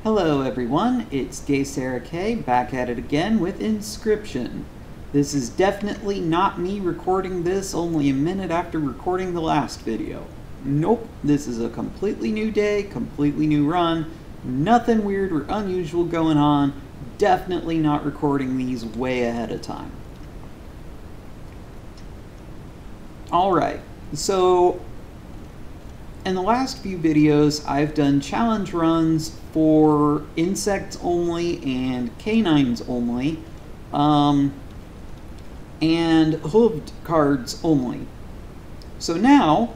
Hello everyone, it's Gay Sarah K back at it again with Inscryption. This is definitely not me recording this only a minute after recording the last video. Nope, this is a completely new day, completely new run, nothing weird or unusual going on, definitely not recording these way ahead of time. Alright, so in the last few videos, I've done challenge runs for insects only and canines only, and hooved cards only. So now,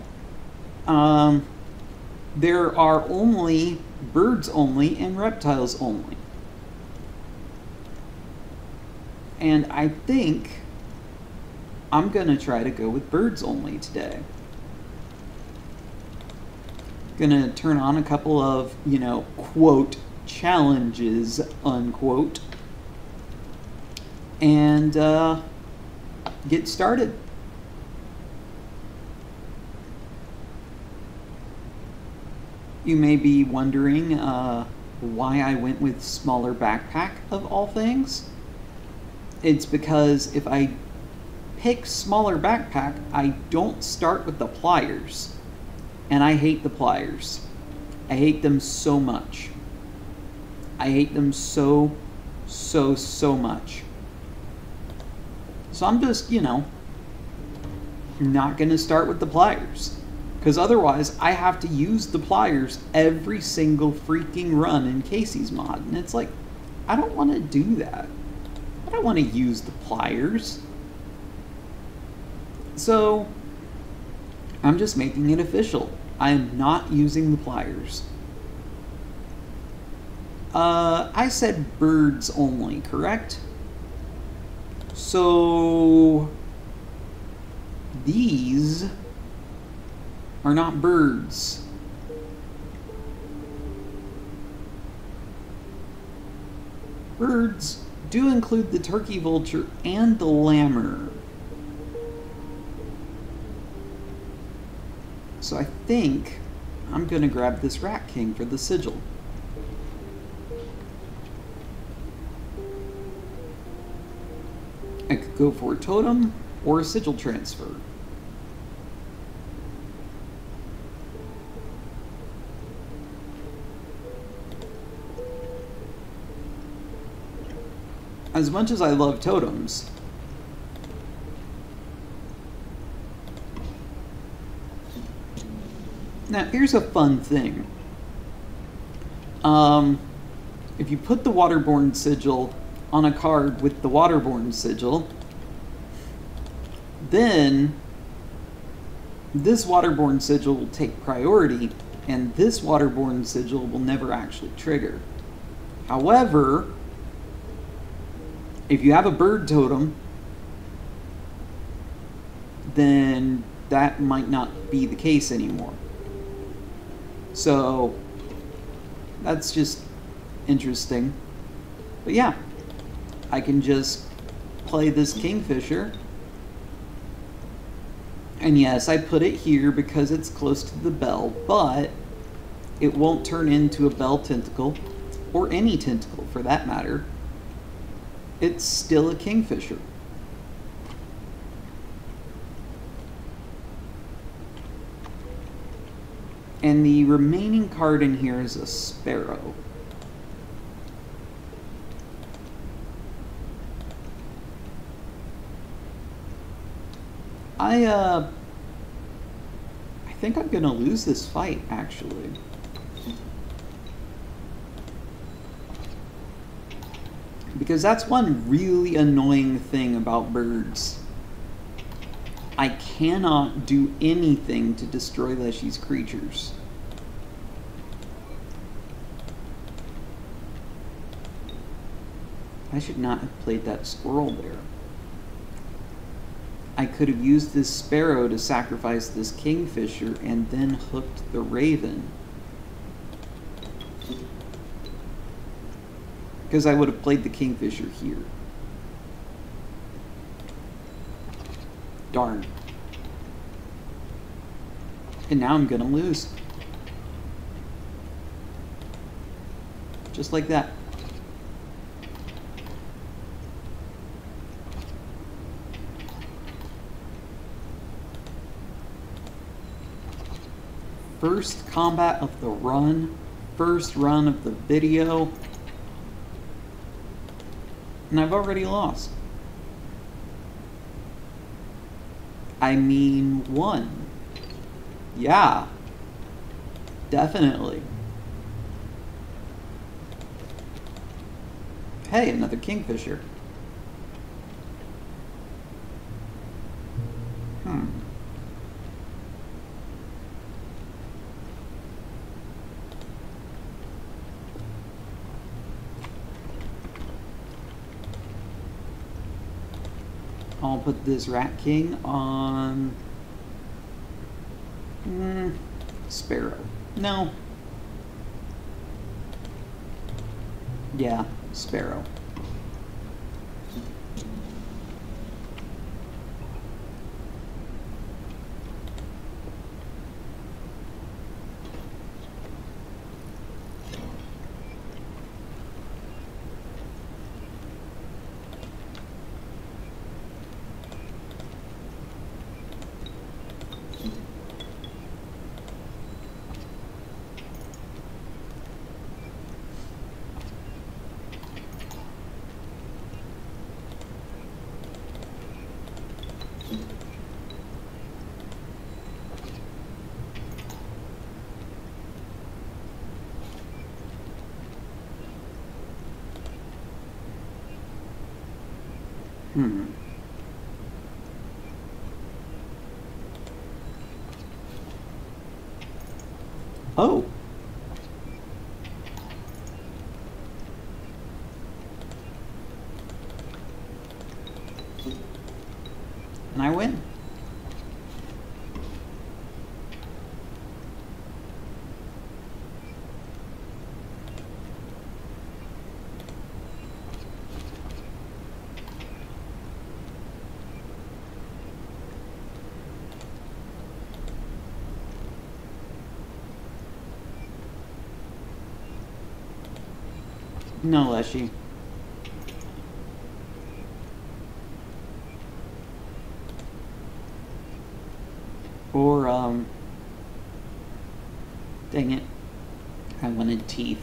there are only birds only and reptiles only. And I think I'm gonna try to go with birds only today. Gonna turn on a couple of, quote, challenges, unquote, and get started. You may be wondering why I went with smaller backpack of all things. It's because if I pick smaller backpack, I don't start with the pliers. And I hate the pliers. I hate them so much. I hate them so much. So I'm just, not gonna start with the pliers. Because otherwise, I have to use the pliers every single freaking run in Casey's mod. And it's like, I don't want to do that. I don't want to use the pliers. So, I'm just making it official. I am not using the pliers. I said birds only, correct? So these are not birds. Birds do include the turkey vulture and the lammer. So I think I'm going to grab this Rat King for the sigil. I could go for a totem or a sigil transfer. As much as I love totems, now, here's a fun thing. If you put the Waterborne Sigil on a card with the Waterborne Sigil, then this Waterborne Sigil will take priority, and this Waterborne Sigil will never actually trigger. However, if you have a bird totem, then that might not be the case anymore. So, that's just interesting. But yeah, I can just play this Kingfisher. And yes, I put it here because it's close to the bell, but it won't turn into a bell tentacle, or any tentacle for that matter. It's still a Kingfisher. And the remaining card in here is a sparrow. I think I'm gonna lose this fight, actually. Because that's one really annoying thing about birds. I cannot do anything to destroy Leshy's creatures. I should not have played that squirrel there. I could have used this sparrow to sacrifice this Kingfisher and then hooked the raven. Because I would have played the Kingfisher here. Darn. And now I'm gonna lose. Just like that. First combat of the run. First run of the video. And I've already lost. I mean, won. Yeah. Definitely. Hey, another kingfisher. I'll put this Rat King on... Sparrow. No. Yeah, Sparrow. Oh. And I win. No, Leshy. Or, dang it. I wanted teeth.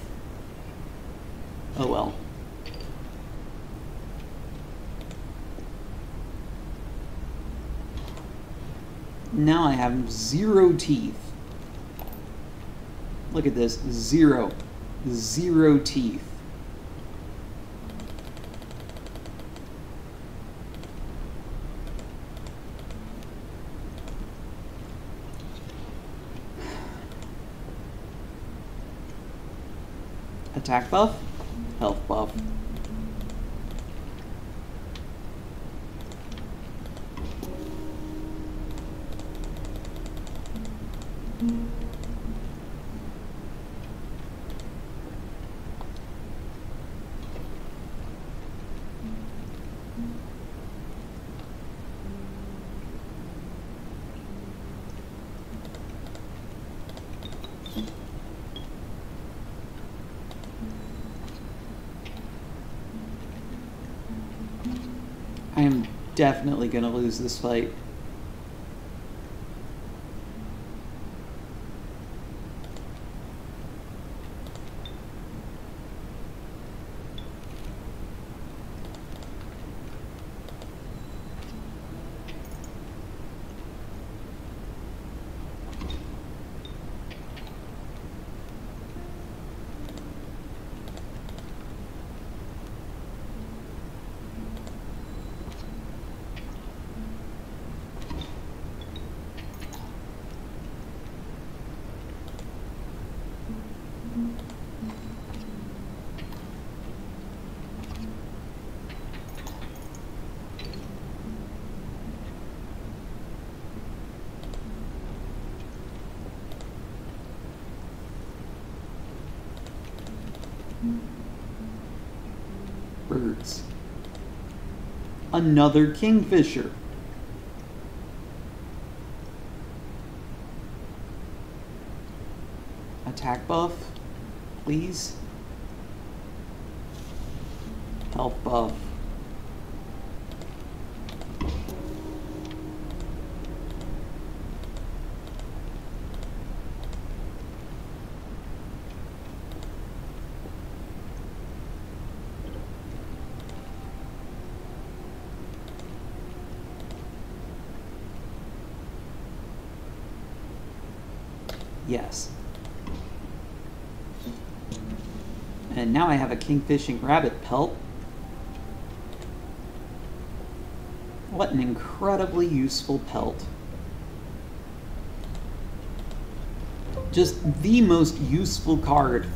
Oh well. Now I have 0 teeth. Look at this. 0. 0 teeth. Attack buff, health buff. I am definitely gonna lose this fight. Birds. Another kingfisher. Attack buff, please. health buff. Yes. And now I have a kingfishing rabbit pelt. What an incredibly useful pelt. Just the most useful card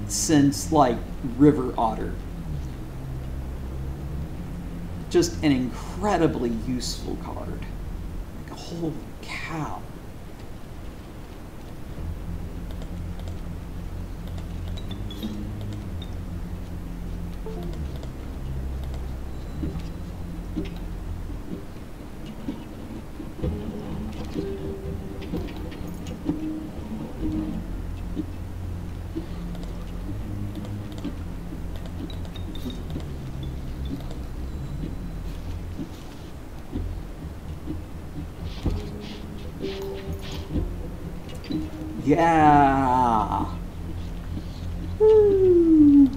since, like, River Otter. Just an incredibly useful card. Like, holy cow. Yeah. Woo.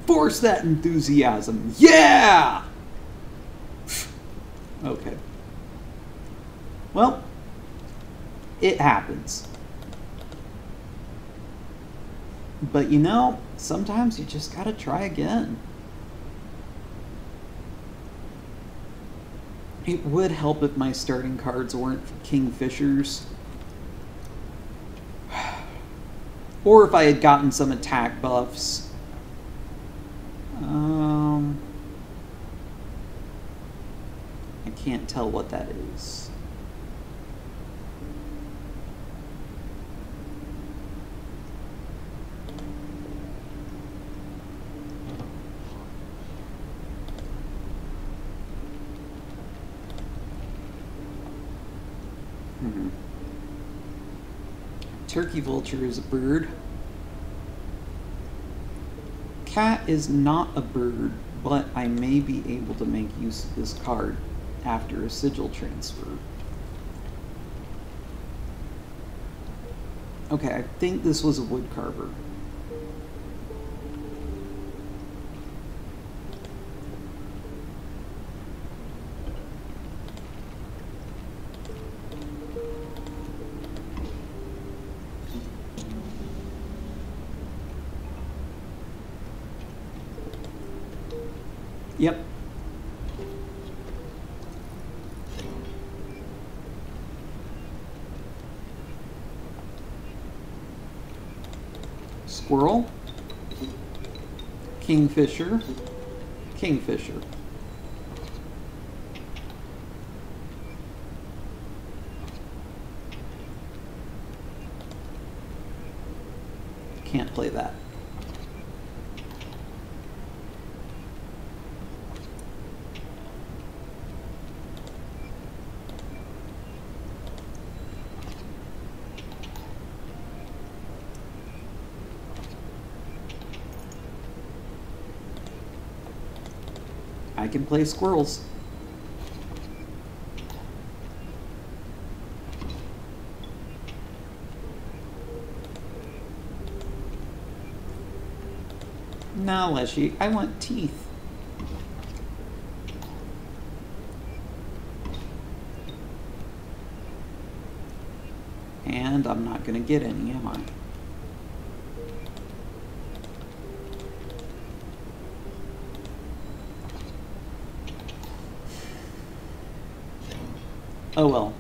Force that enthusiasm. Yeah. Okay. Well, it happens. But you know, sometimes you just gotta try again. It would help if my starting cards weren't Kingfishers. Or if I had gotten some attack buffs. I can't tell what that is. Turkey vulture is a bird. Cat is not a bird, but I may be able to make use of this card after a sigil transfer. Okay, I think this was a wood carver. Yep. Squirrel. Kingfisher. Kingfisher. Can't play that. I can play squirrels. No, Leshy, I want teeth. And I'm not gonna get any, am I? Oh well.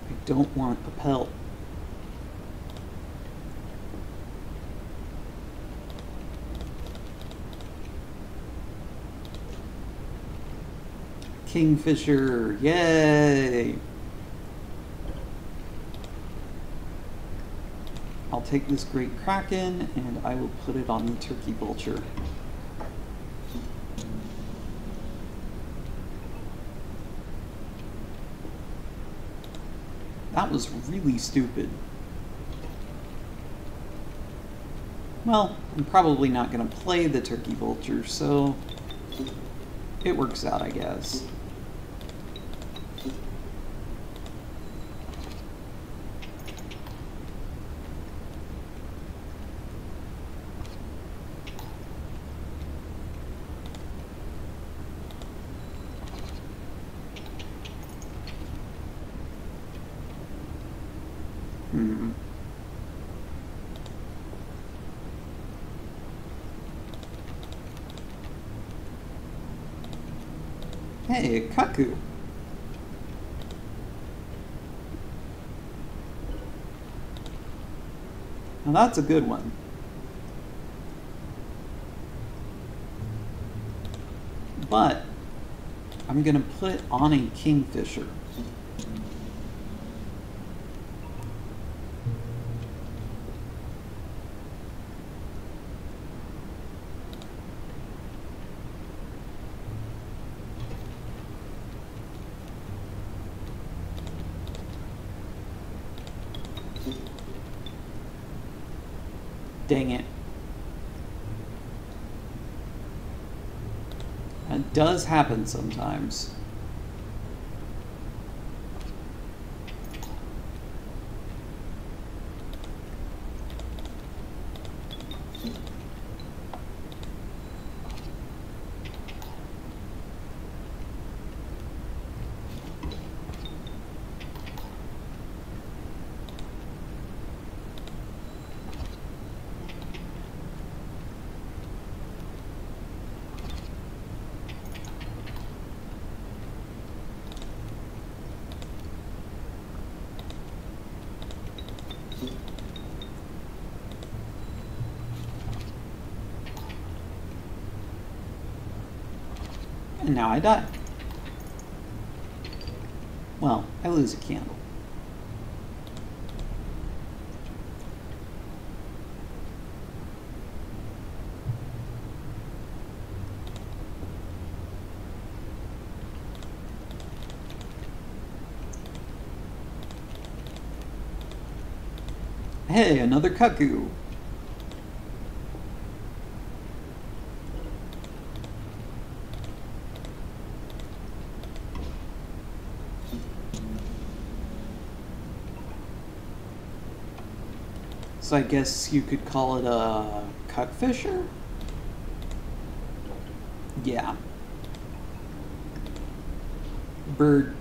I don't want a pelt. Kingfisher, yay! I'll take this great kraken and I will put it on the turkey vulture. That was really stupid. Well, I'm probably not going to play the Turkey Vulture, so it works out, I guess. Hey, Kaku. Now that's a good one. But I'm gonna put on a Kingfisher. Dang it. That does happen sometimes. And now I die. Well, I lose a candle. Hey, another cuckoo. So I guess you could call it a cuckfisher? Yeah. Bird.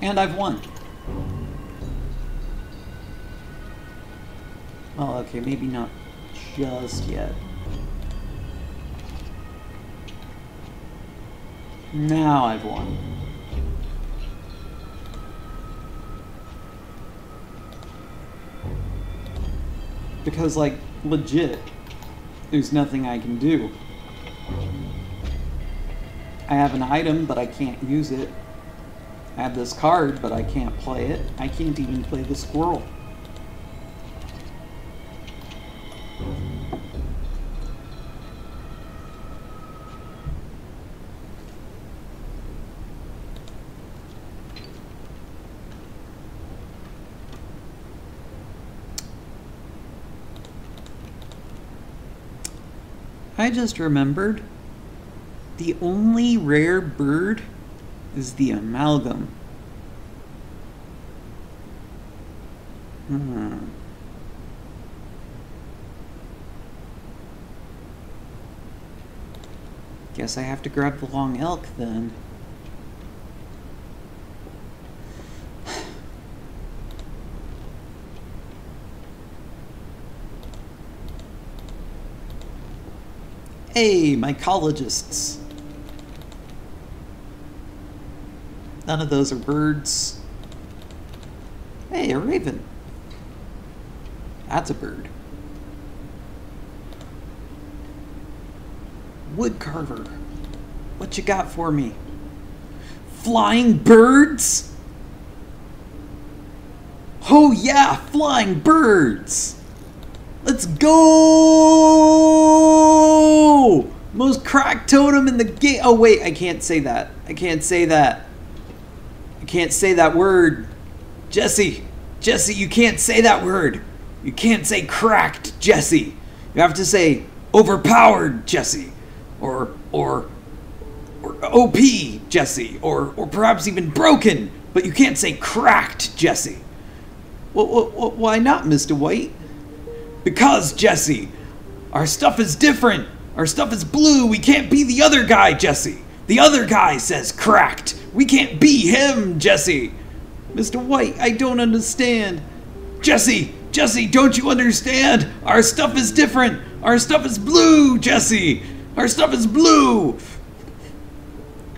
And I've won. Well, okay, maybe not just yet. Now I've won. Because, like, legit, there's nothing I can do. I have an item, but I can't use it. I have this card, but I can't play it. I can't even play the squirrel. I just remembered the only rare bird is the amalgam. Guess I have to grab the long elk then. Hey, mycologists. None of those are birds. Hey, a raven. That's a bird. Woodcarver. What you got for me? Flying birds? Oh yeah, flying birds! Let's go! Most cracked totem in the game. Oh wait, I can't say that. I can't say that. I can't say that word. Jesse, you can't say that word. You can't say cracked, Jesse. You have to say overpowered, Jesse. Or OP, Jesse. Or perhaps even broken. But you can't say cracked, Jesse. Why not, Mr. White? Because, Jesse, our stuff is different. Our stuff is blue. We can't be the other guy, Jesse. The other guy says cracked. We can't be him, Jesse. Mr. White, I don't understand. Jesse, don't you understand? Our stuff is different. Our stuff is blue, Jesse. Our stuff is blue.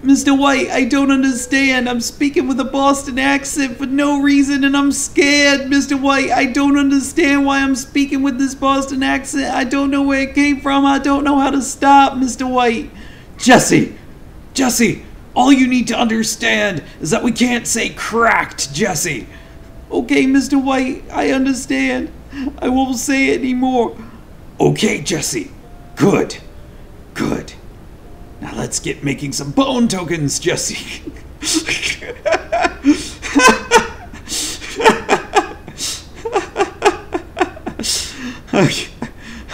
Mr. White, I don't understand. I'm speaking with a Boston accent for no reason and I'm scared, Mr. White. I don't understand why I'm speaking with this Boston accent. I don't know where it came from. I don't know how to stop, Mr. White. Jesse, all you need to understand is that we can't say cracked, Jesse. Okay, Mr. White, I understand. I won't say it anymore. Okay, Jesse. Good. Now let's get making some bone tokens, Jesse.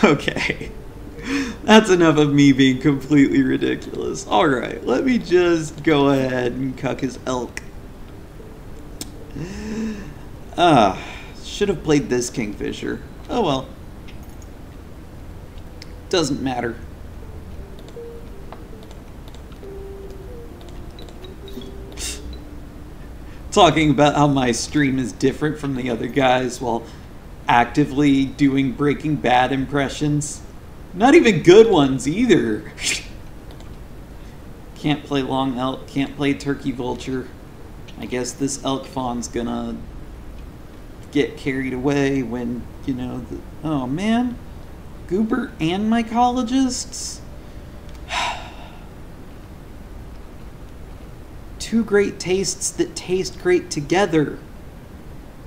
Okay. That's enough of me being completely ridiculous. Alright, let me just go ahead and cuck his elk. Should have played this Kingfisher. Oh well. Doesn't matter. Talking about how my stream is different from the other guys while actively doing Breaking Bad impressions. Not even good ones either. Can't play Long Elk, can't play Turkey Vulture. I guess this elk fawn's gonna get carried away when, you know, oh man. Goobert and mycologists? Two great tastes that taste great together.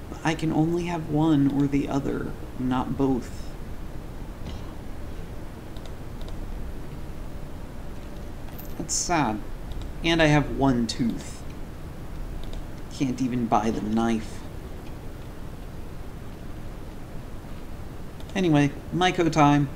But I can only have one or the other, not both. That's sad. And I have one tooth. Can't even buy the knife. Anyway, Myco time.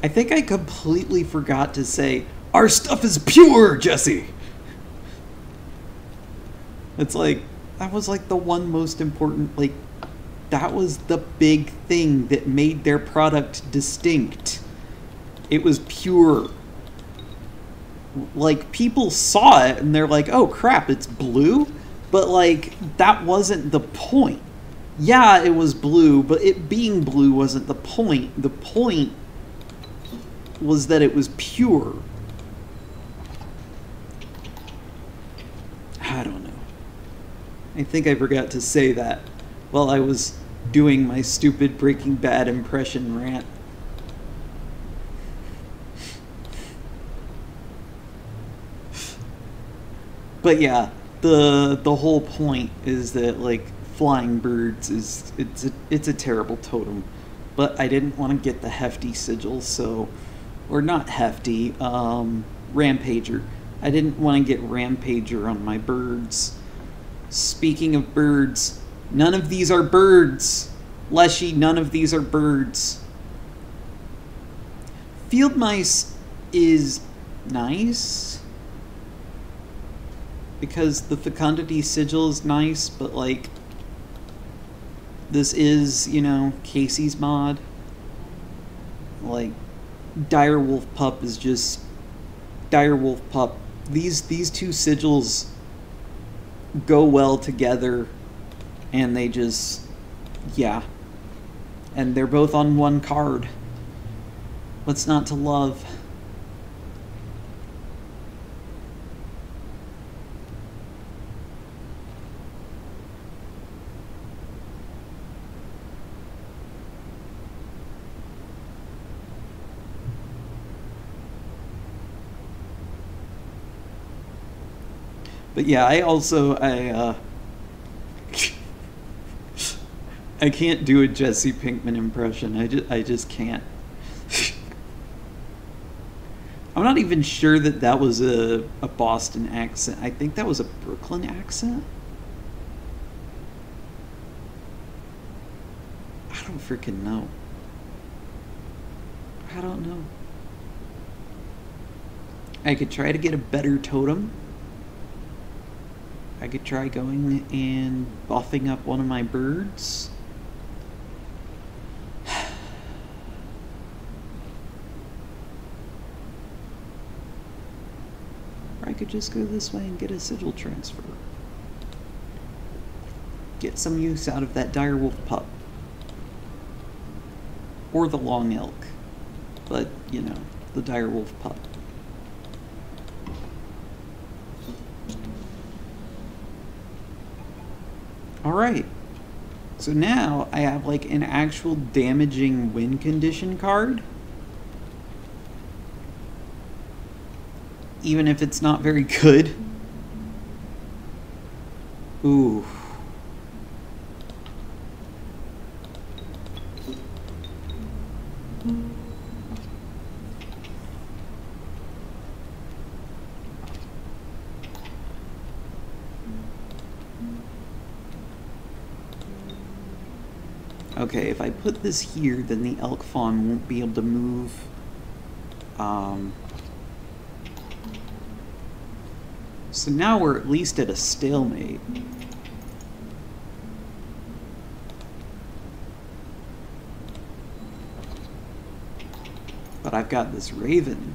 I think I completely forgot to say, our stuff is pure, Jesse! It's like, that was like the one most important, like, that was the big thing that made their product distinct. It was pure. Like, people saw it and they're like, oh crap, it's blue? But like, that wasn't the point. Yeah, it was blue, but it being blue wasn't the point. The point was that it was pure. I don't know. I think I forgot to say that while I was doing my stupid Breaking Bad impression rant. But yeah, the whole point is that like flying birds is it's a terrible totem. But I didn't want to get the hefty sigil, so or not hefty, Rampager. I didn't want to get Rampager on my birds. Speaking of birds, none of these are birds. Leshy, none of these are birds. Field mice is nice because the fecundity sigil is nice, but like this is, you know, Casey's mod. Like, Direwolf Pup is just Direwolf Pup. These two sigils go well together, and they just, yeah. And they're both on one card. What's not to love? But yeah, I can't do a Jesse Pinkman impression. I just can't. I'm not even sure that was a Boston accent. I think that was a Brooklyn accent. I don't freaking know. I don't know. I could try to get a better totem. I could try going and buffing up one of my birds. Or I could just go this way and get a sigil transfer. Get some use out of that Direwolf Pup. Or the Long Elk. But, you know, the Direwolf Pup. Alright, so now I have like an actual damaging win condition card. Even if it's not very good. Ooh. Okay, if I put this here, then the elk fawn won't be able to move. So now we're at least at a stalemate. But I've got this raven.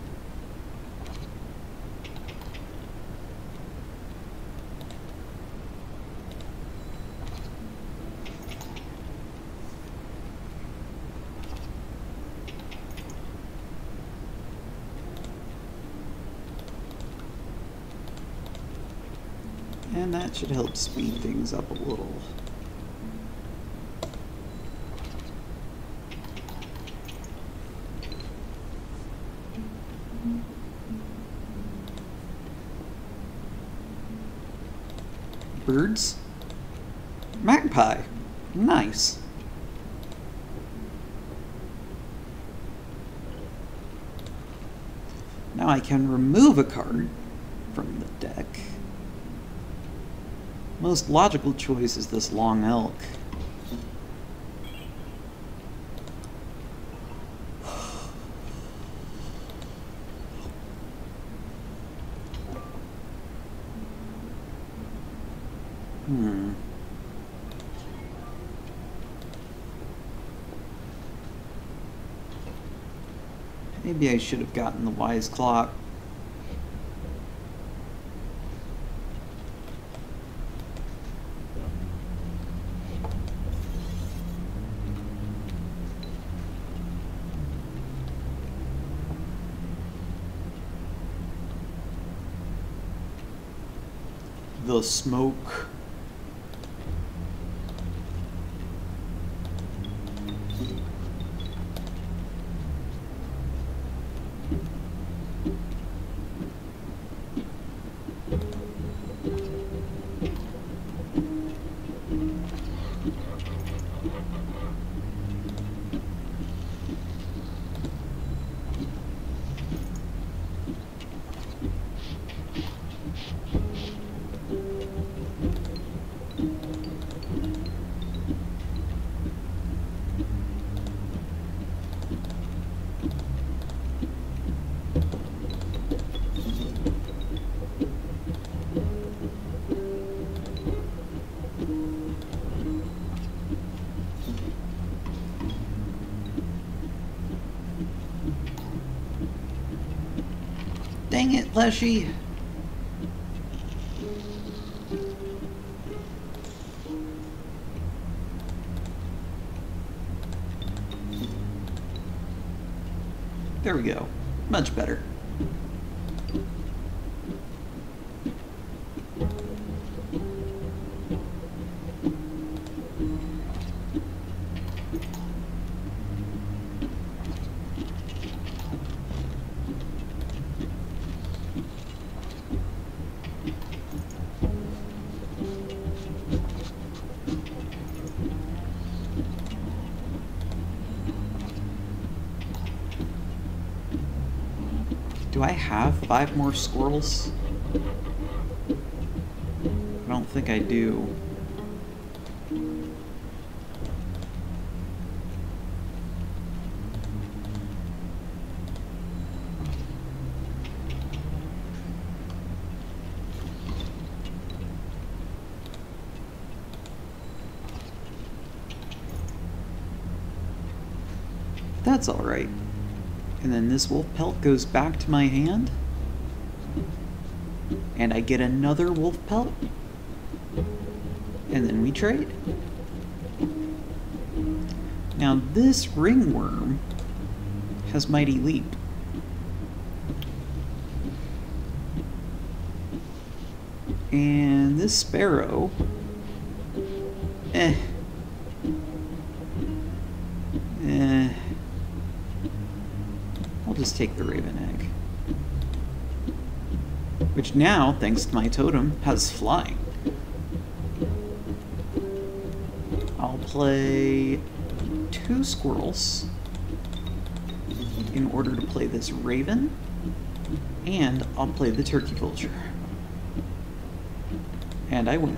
And that should help speed things up a little. Birds? Magpie. Nice. Now I can remove a card from the deck. Most logical choice is this Long Elk. Maybe I should have gotten the Wise Clock. The smoke. Leshy. There we go. Much better. Do I have 5 more squirrels? I don't think I do. That's all right. And then this wolf pelt goes back to my hand. And I get another wolf pelt. And then we trade. Now this ringworm has Mighty Leap. And this sparrow... I'll just take the raven egg. Which now, thanks to my totem, has flying. I'll play 2 squirrels in order to play this raven, and I'll play the turkey vulture. And I win.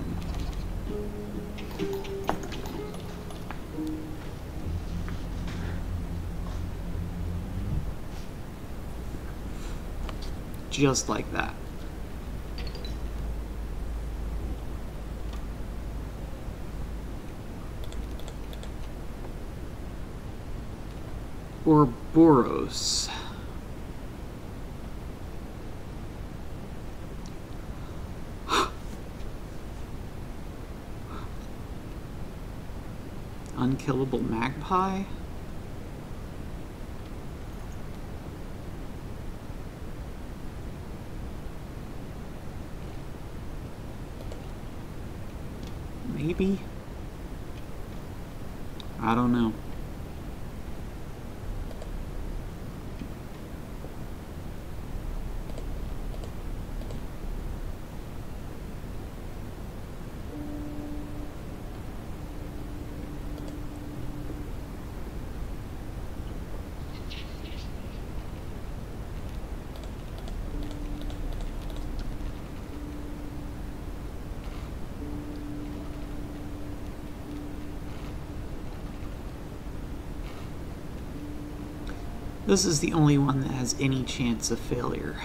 Just like that. Ouroboros. Unkillable magpie? Maybe? I don't know. This is the only one that has any chance of failure.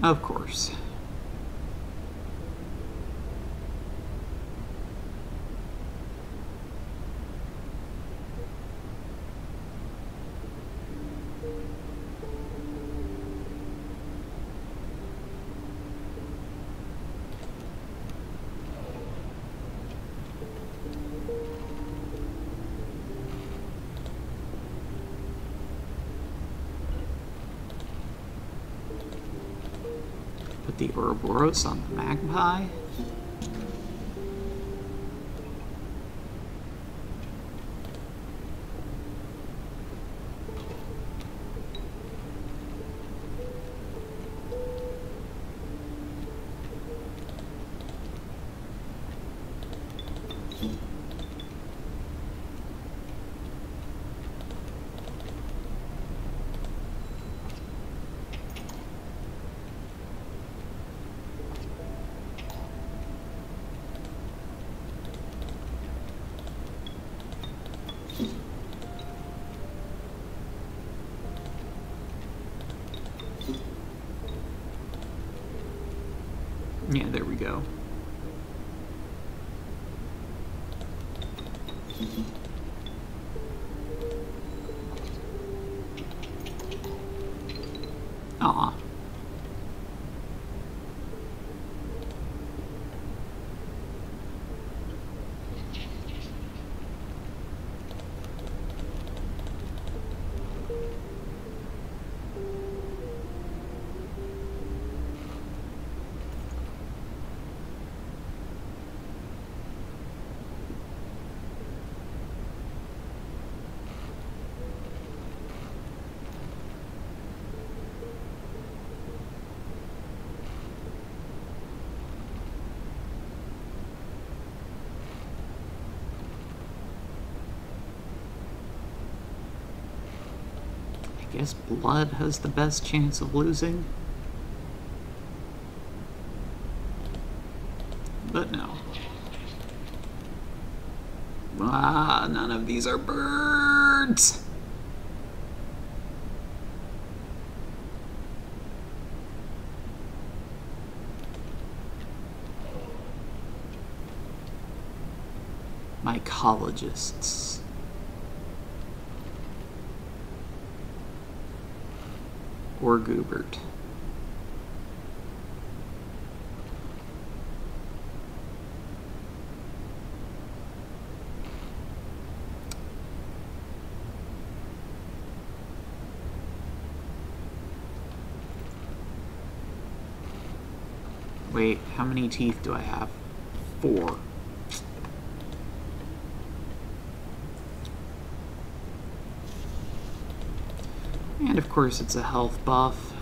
Of course. Put the Ouroboros on the magpie. Yeah, there we go. Guess blood has the best chance of losing. But no. Ah, none of these are birds! Mycologists. Or Goobert. Wait, how many teeth do I have? 4. And of course it's a health buff.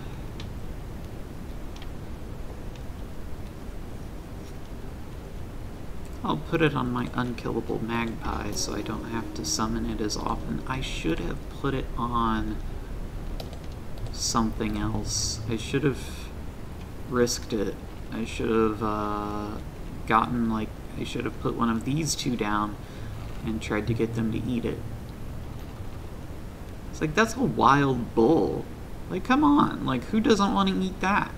I'll put it on my unkillable magpie so I don't have to summon it as often. I should have put it on something else. I should have risked it. I should have gotten, like, I should have put one of these 2 down and tried to get them to eat it. It's like, that's a wild bull. Like, come on. Like, who doesn't want to eat that?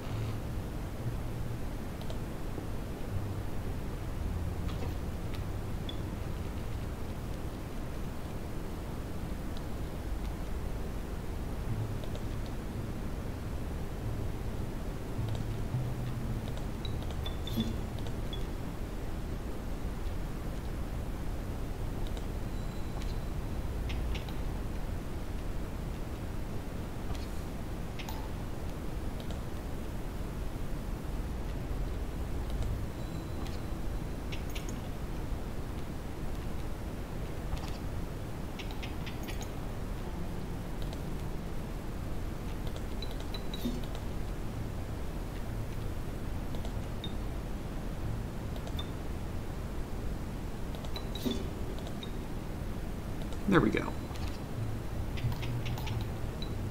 There we go.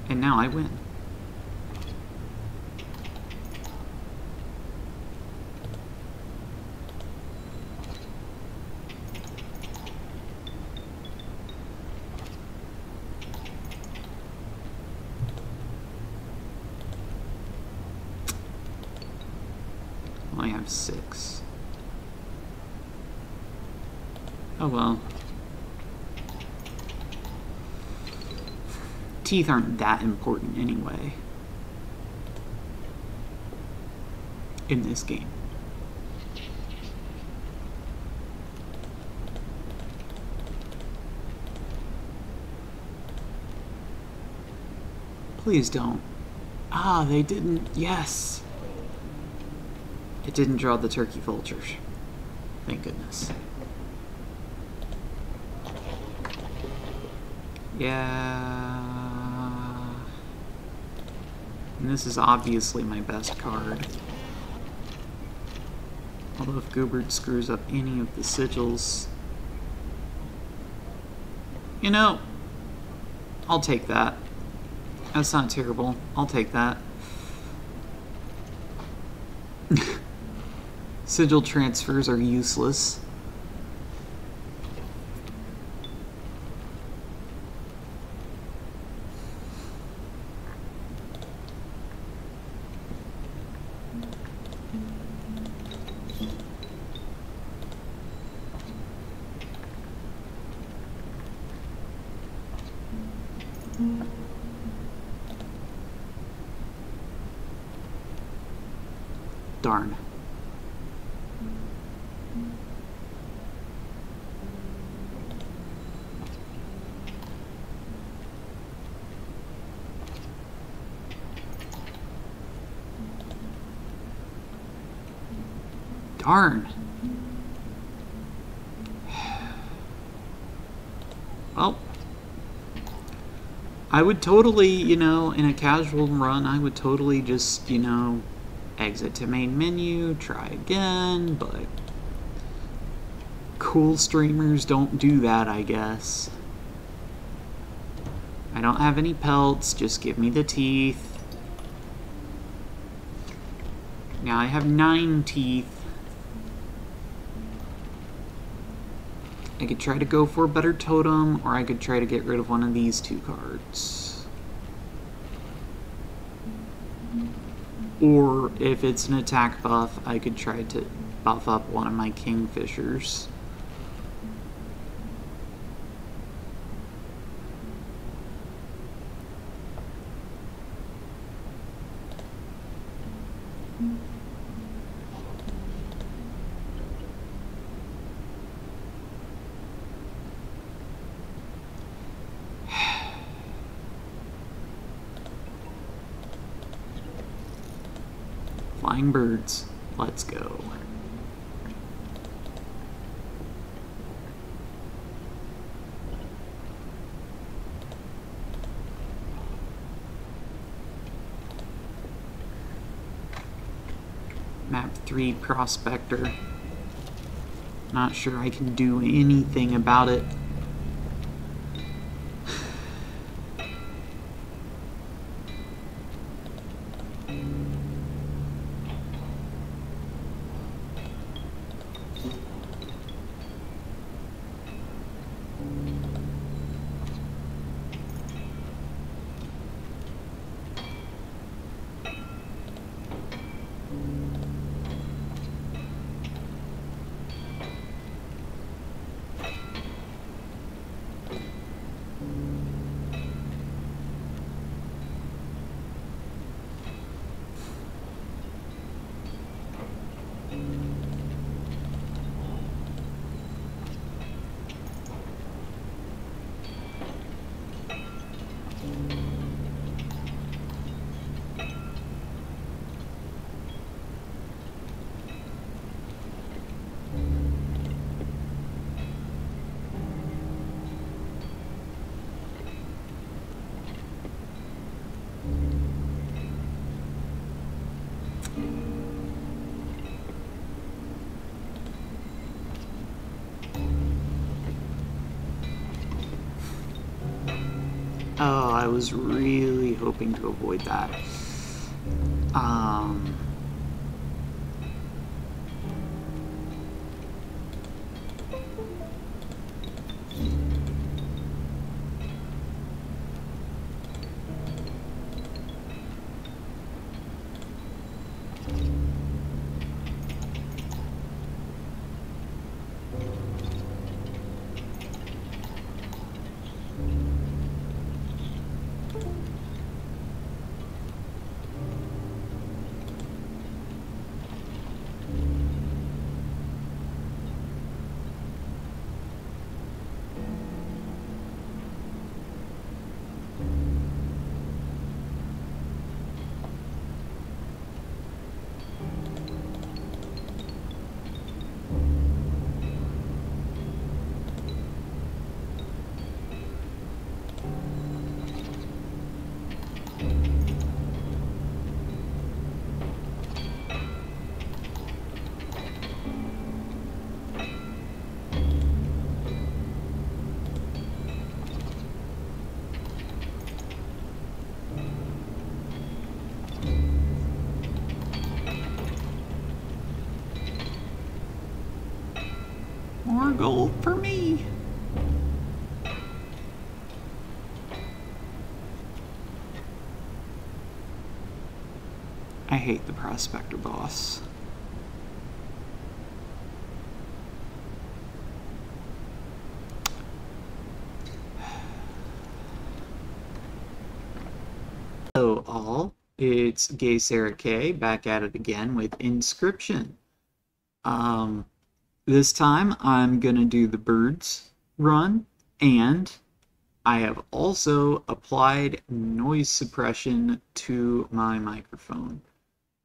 And now I win. I have 6. Oh well. Teeth aren't that important anyway in this game. Please don't. Ah, they didn't. Yes. It didn't draw the turkey vultures. Thank goodness. Yeah. And this is obviously my best card. Although if Goobert screws up any of the sigils... You know, I'll take that. That's not terrible. I'll take that. Sigil transfers are useless. Darn. Darn. Well, I would totally, you know, in a casual run, I would totally just, you know, exit to main menu, try again, but cool streamers don't do that, I guess. I don't have any pelts, just give me the teeth. Now I have 9 teeth. I could try to go for a better totem, or I could try to get rid of one of these 2 cards. Or, if it's an attack buff, I could try to buff up one of my Kingfishers. Flying birds, let's go. Map 3 Prospector. Not sure I can do anything about it. Oh, I was really hoping to avoid that. More gold for me. I hate the Prospector boss. Hello all, it's Gay Sarah K back at it again with Inscription. This time I'm gonna do the birds run, and I have also applied noise suppression to my microphone.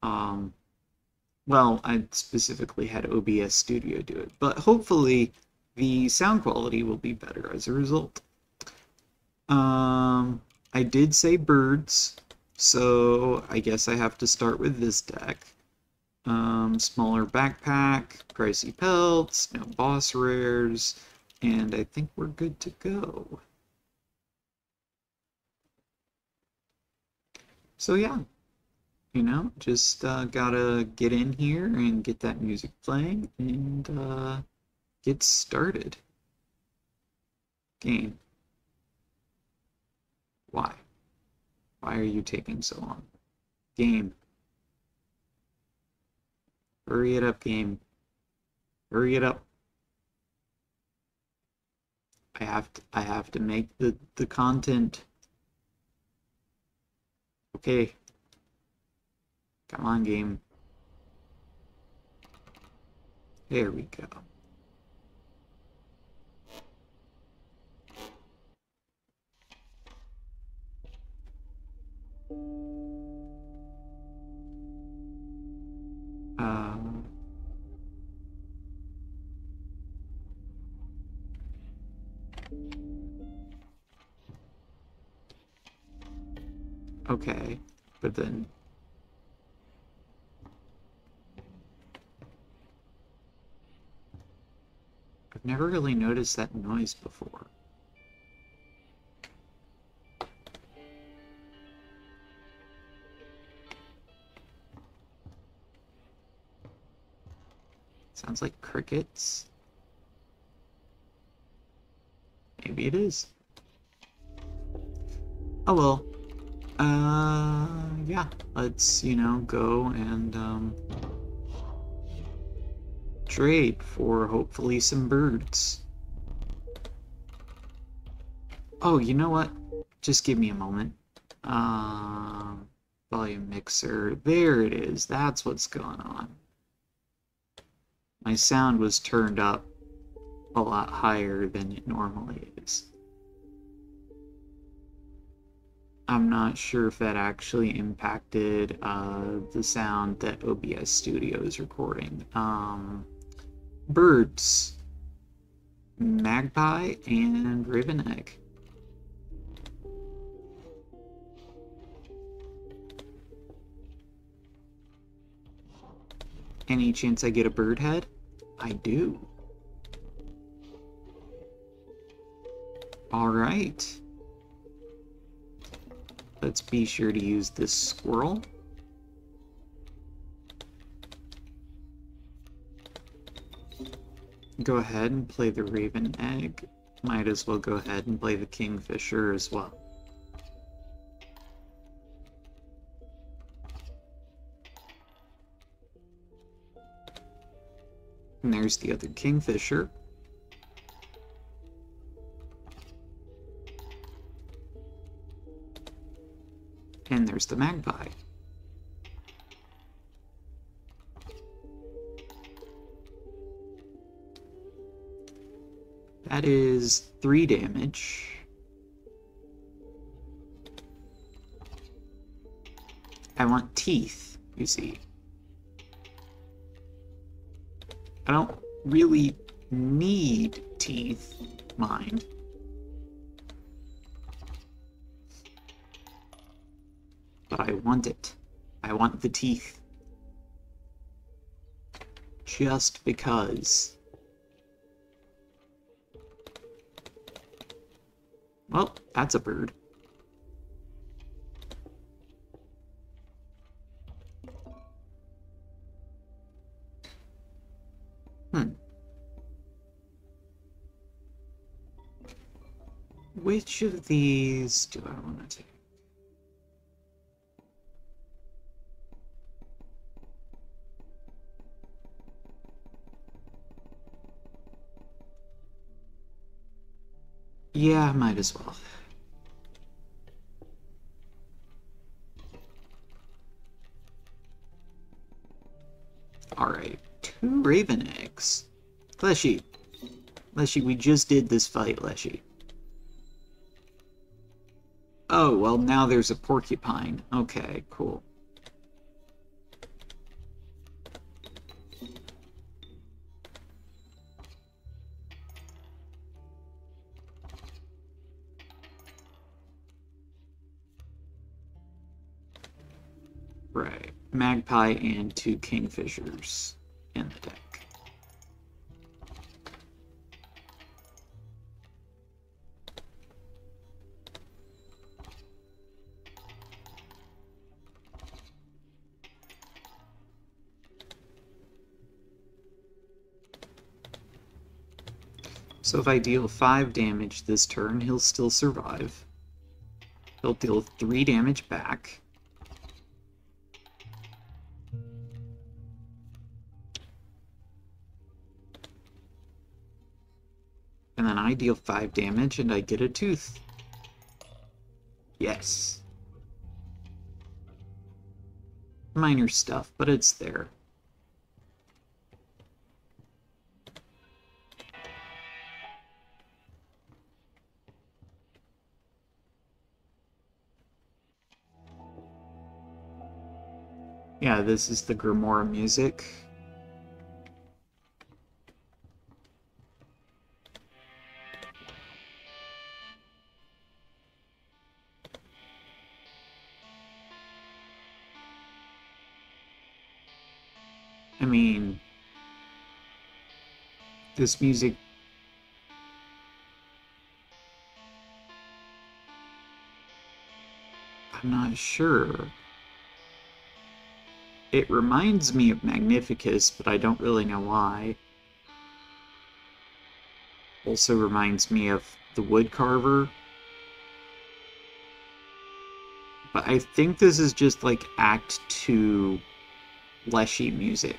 Well, I specifically had OBS Studio do it, but hopefully the sound quality will be better as a result. I did say birds, so I guess I have to start with this deck. Smaller backpack, pricey pelts, no boss rares, and I think we're good to go. So yeah, just gotta get in here and get that music playing and get started. Game. Why? Why are you taking so long? Game. Hurry it up, game. Hurry it up. I have to make the content. Okay. Come on, game. There we go. Uh, okay, but then I've never really noticed that noise before. Sounds like crickets. Maybe it is. Oh well. Yeah. Let's, go and trade for hopefully some birds. Oh, you know what? Just give me a moment. Volume mixer. There it is. That's what's going on. My sound was turned up a lot higher than it normally is. I'm not sure if that actually impacted the sound that OBS Studio is recording. Birds. Magpie and Raven Egg. Any chance I get a bird head? I do. Alright. Let's be sure to use this squirrel. Go ahead and play the Raven Egg. Might as well go ahead and play the Kingfisher as well. And there's the other Kingfisher. And there's the Magpie. That is 3 damage. I want teeth, you see. I don't really need teeth, mind. But I want it. I want the teeth. Just because. Well, that's a bird. Which of these do I want to take? Yeah, might as well. Alright, 2 Raven Eggs. Leshy. Leshy, we just did this fight, Leshy. Oh, well, now there's a porcupine. Okay, cool. Right. Magpie and 2 Kingfishers in the deck. So if I deal 5 damage this turn, he'll still survive. He'll deal 3 damage back. And then I deal 5 damage and I get a tooth. Yes. Minor stuff, but it's there. Yeah, this is the Grimoire music. I mean, this music... I'm not sure. It reminds me of Magnificus, but I don't really know why. Also reminds me of the Woodcarver. But I think this is just like Act 2 Leshy music.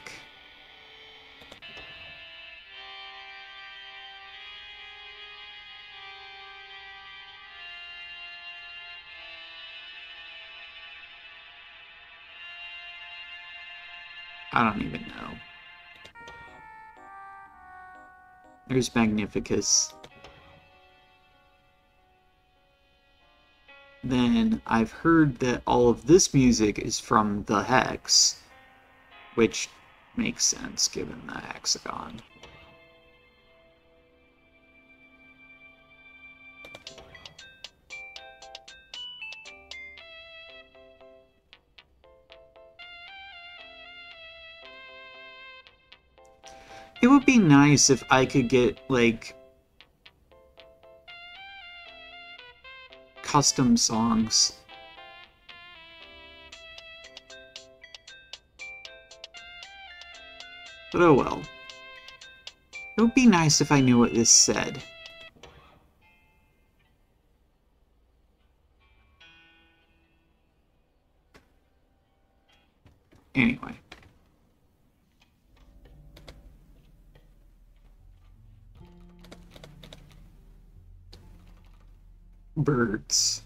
I don't even know. There's Magnificus. Then I've heard that all of this music is from the Hex, which makes sense given the hexagon. It would be nice if I could get, like, custom songs. But oh well. It would be nice if I knew what this said. Anyway. Birds.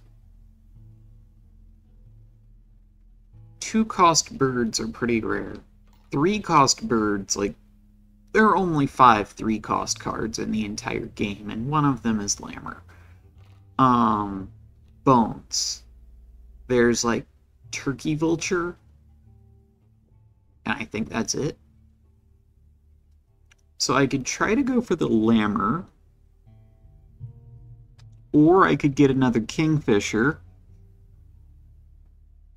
2-cost birds are pretty rare. 3-cost birds, like, there are only 5 3-cost cards in the entire game, and one of them is Lammer. Bones. There's, like, Turkey Vulture, and I think that's it. So I could try to go for the Lammer, or I could get another Kingfisher,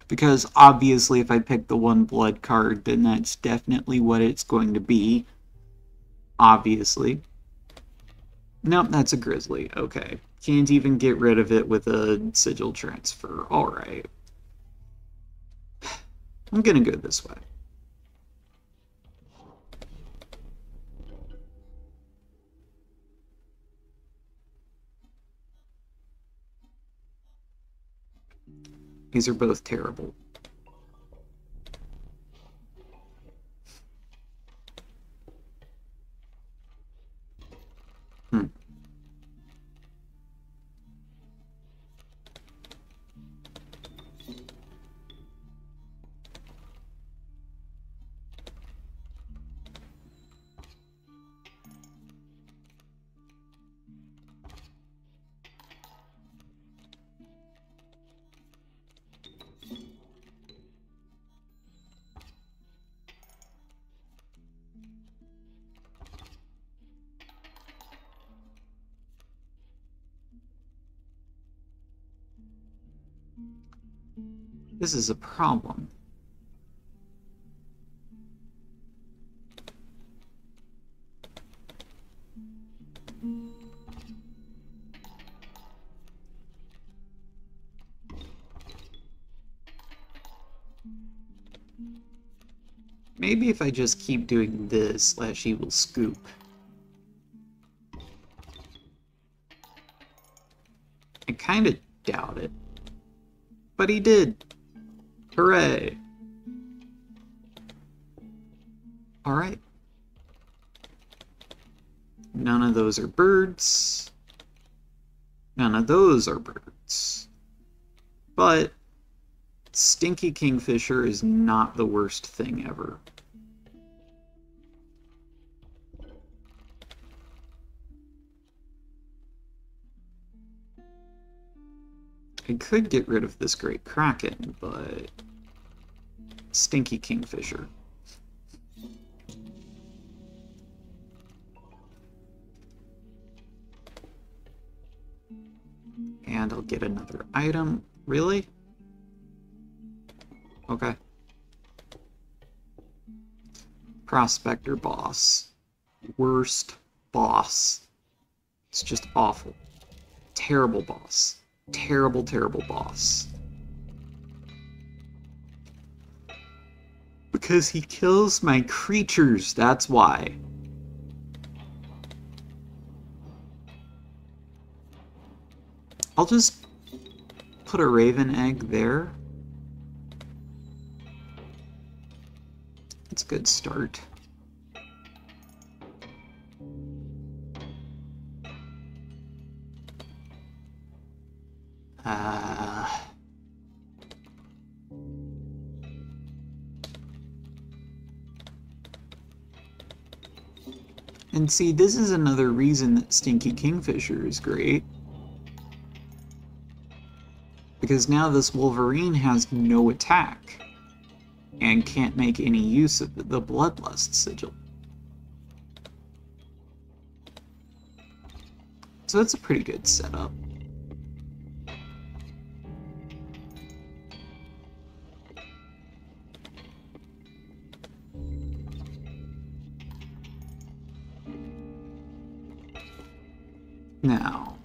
because obviously if I pick the 1 blood card, then that's definitely what it's going to be. Obviously. Nope, that's a Grizzly. Okay. Can't even get rid of it with a Sigil transfer. Alright. I'm gonna go this way. These are both terrible. This is a problem. Maybe if I just keep doing this, Leshy will scoop. kind of doubt it. But he did. Hooray. Alright. None of those are birds. None of those are birds. But Stinky Kingfisher is not the worst thing ever. I could get rid of this Great Kraken, but Stinky Kingfisher. And I'll get another item. Really? Okay. Prospector boss. Worst boss. It's just awful. Terrible boss. Terrible, terrible boss. Because he kills my creatures, that's why. I'll just put a raven egg there. It's a good start. And see, this is another reason that Stinky Kingfisher is great. Because now this Wolverine has no attack, and can't make any use of the Bloodlust Sigil. So it's a pretty good setup. Now,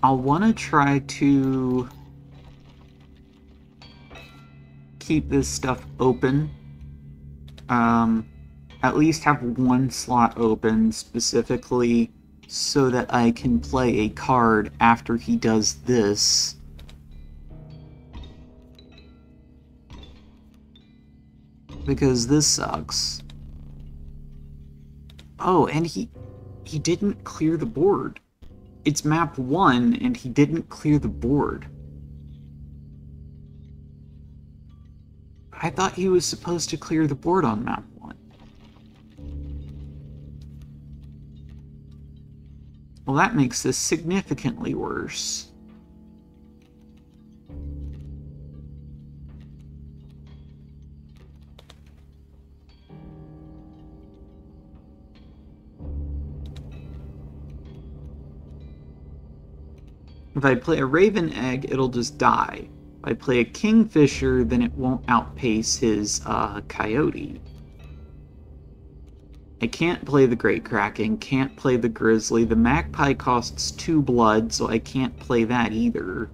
I'll want to try to keep this stuff open. At least have one slot open specifically so that I can play a card after he does this. Because this sucks. Oh, and he didn't clear the board. It's map 1, and he didn't clear the board. I thought he was supposed to clear the board on map 1. Well, that makes this significantly worse. If I play a Raven Egg, it'll just die. If I play a Kingfisher, then it won't outpace his Coyote. I can't play the Great Kraken, can't play the Grizzly. The Magpie costs 2 blood, so I can't play that either.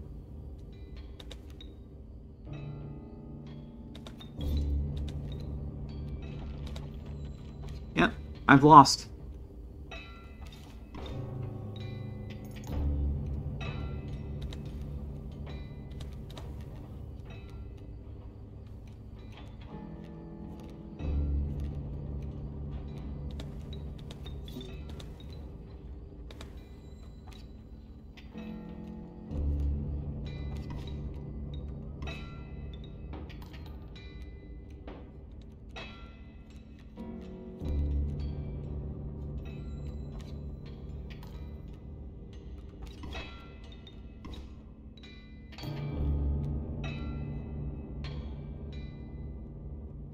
Yep, I've lost.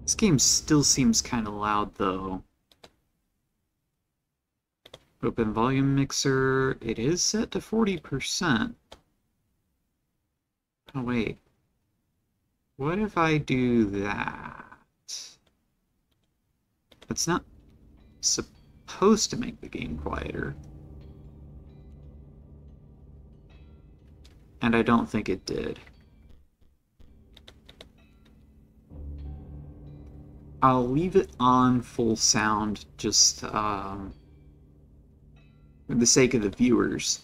This game still seems kind of loud, though. Open volume mixer. It is set to 40%. Oh, wait. What if I do that? It's not supposed to make the game quieter. And I don't think it did. I'll leave it on full sound, just, for the sake of the viewers,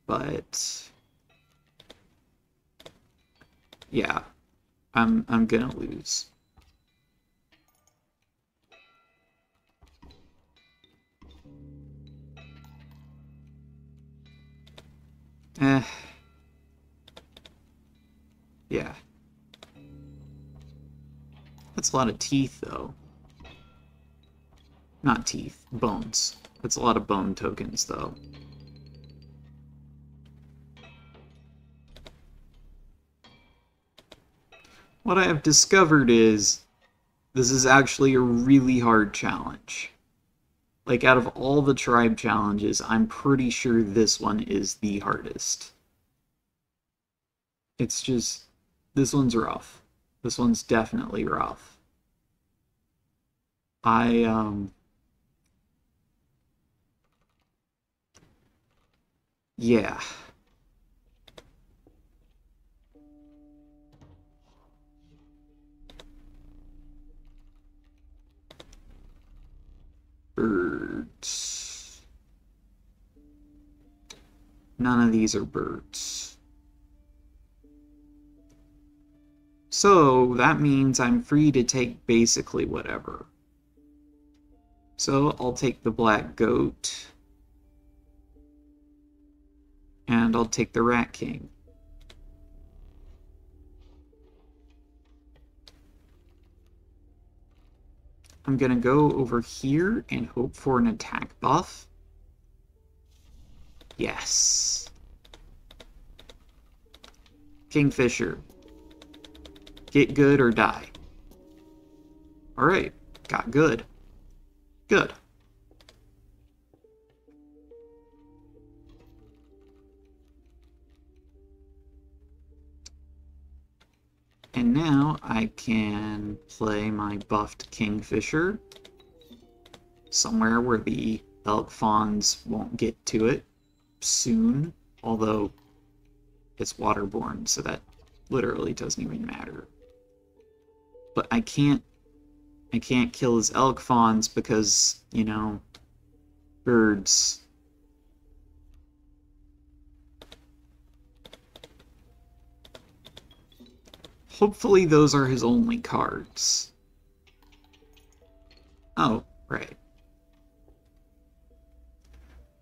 but yeah, I'm gonna lose. Eh. Yeah. That's a lot of teeth, though. Not teeth, bones. That's a lot of bone tokens, though. What I have discovered is this is actually a really hard challenge. Like, out of all the tribe challenges, I'm pretty sure this one is the hardest. It's just, this one's rough. This one's definitely rough. Yeah. Birds. None of these are birds. So that means I'm free to take basically whatever. So I'll take the black goat. And I'll take the rat king. I'm gonna go over here and hope for an attack buff. Yes. Kingfisher. Get good or die. Alright, got good. Good. And now I can play my buffed Kingfisher somewhere where the elk fawns won't get to it soon, although it's waterborne, so that literally doesn't even matter. But I can't kill his elk fawns because, you know, birds. Hopefully those are his only cards. Oh, right.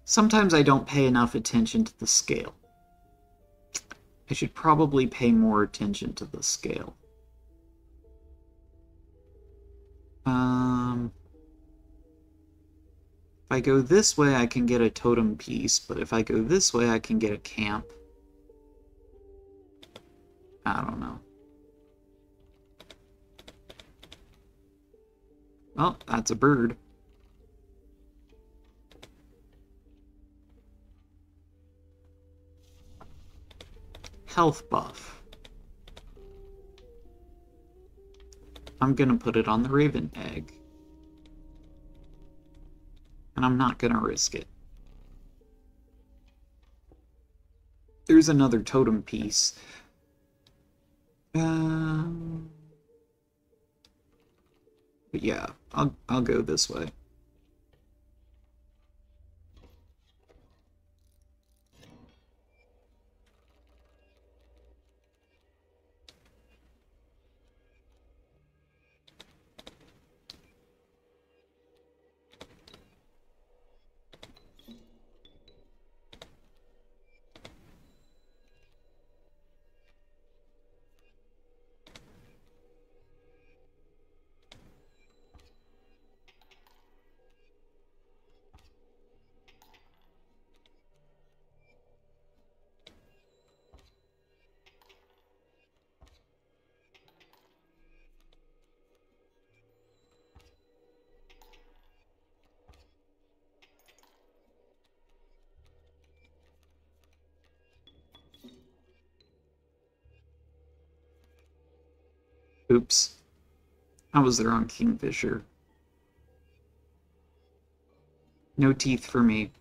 Sometimes I don't pay enough attention to the scale. I should probably pay more attention to the scale. If I go this way, I can get a totem piece, but if I go this way, I can get a camp. I don't know. Well, that's a bird. Health buff. I'm gonna put it on the Raven egg. And I'm not gonna risk it. There's another totem piece. But yeah, I'll go this way. Oops. I was the wrong Kingfisher. No teeth for me.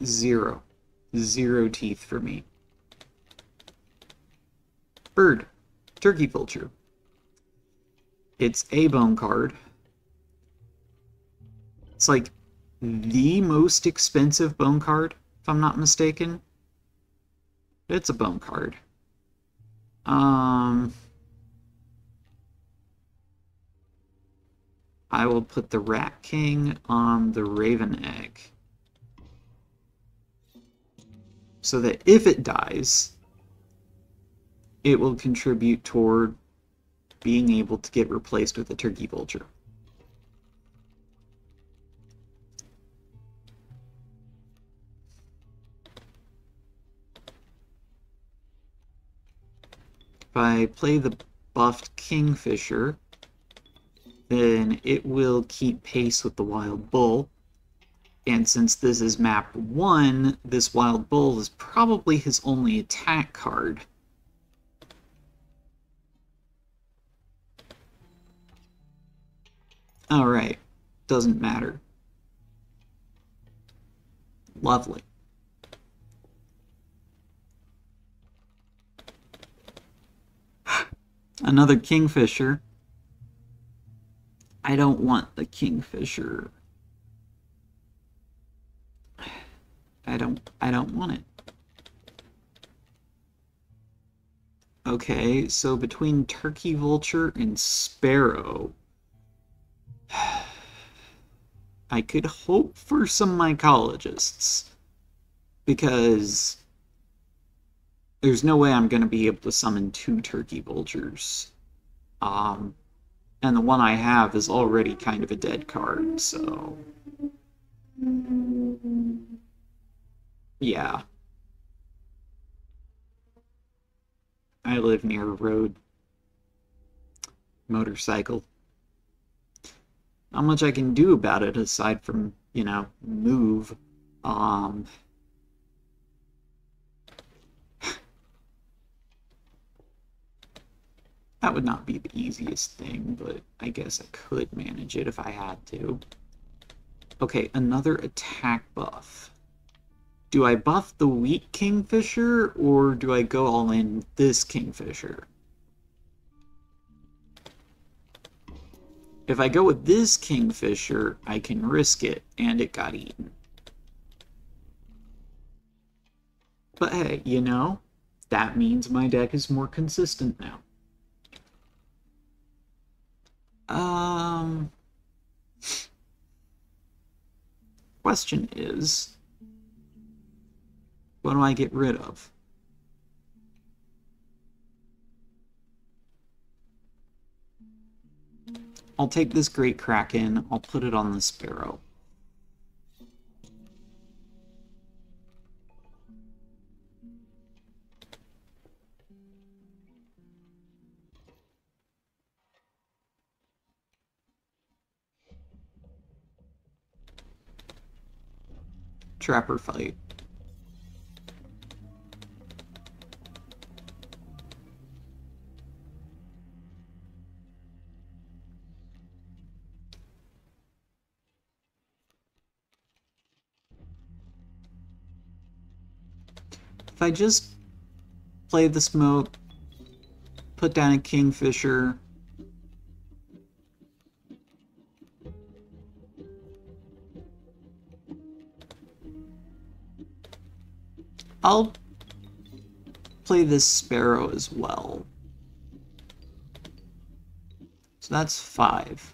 Zero. Zero teeth for me. Bird. Turkey Vulture. It's a bone card. It's like the most expensive bone card, if I'm not mistaken. It's a bone card. I will put the Rat King on the Raven Egg. So that if it dies, it will contribute toward being able to get replaced with a Turkey Vulture. If I play the buffed Kingfisher, then it will keep pace with the Wild Bull. And since this is map 1, this Wild Bull is probably his only attack card. Alright, doesn't matter. Lovely. Another Kingfisher. I don't want the Kingfisher. I don't want it. Okay, so between Turkey Vulture and Sparrow, I could hope for some mycologists, because there's no way I'm going to be able to summon 2 Turkey Vultures. And the one I have is already kind of a dead card, so... yeah. I live near a road. Motorcycle. Not much I can do about it aside from, you know, move. That would not be the easiest thing, but I guess I could manage it if I had to. Okay, another attack buff. Do I buff the weak Kingfisher, or do I go all in this Kingfisher? If I go with this Kingfisher, I can risk it, and it got eaten. But hey, you know, that means my deck is more consistent now. Question is, what do I get rid of? I'll take this Great Kraken, I'll put it on the Sparrow. Trapper fight. If I just play the smoke, put down a Kingfisher, I'll play this Sparrow as well. So that's 5.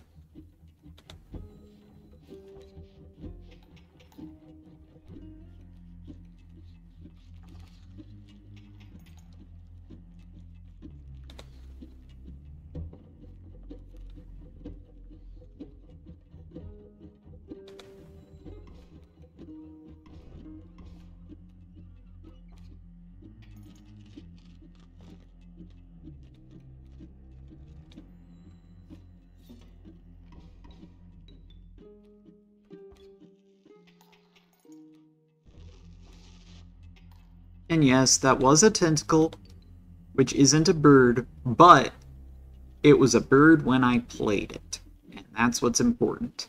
And yes, that was a tentacle, which isn't a bird, but it was a bird when I played it. And that's what's important.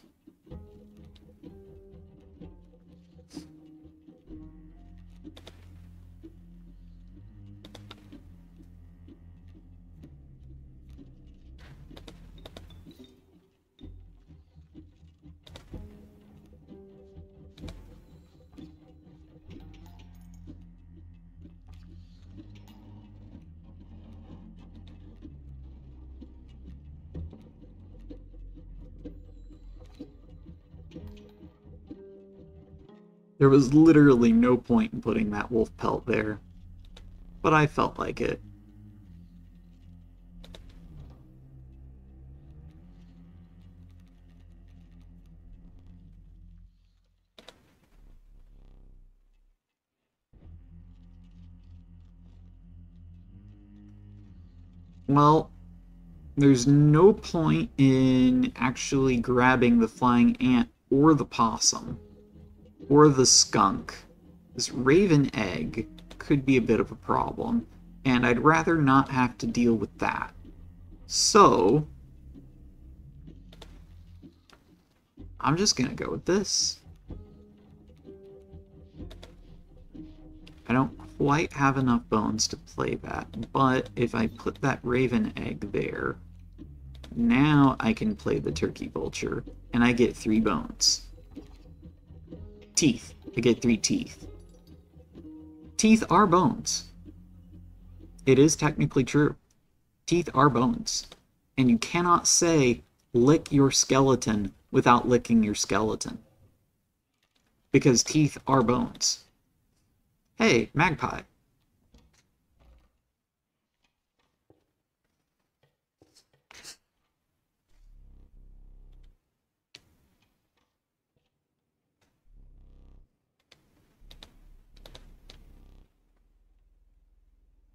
There was literally no point in putting that wolf pelt there, but I felt like it. Well, there's no point in actually grabbing the flying ant or the possum or the skunk. This raven egg could be a bit of a problem, and I'd rather not have to deal with that. So, I'm just gonna go with this. I don't quite have enough bones to play that, but if I put that raven egg there, now I can play the turkey vulture, and I get 3 bones. Teeth. I get 3 teeth. Teeth are bones. It is technically true. Teeth are bones. And you cannot say, lick your skeleton without licking your skeleton. Because teeth are bones. Hey, magpie.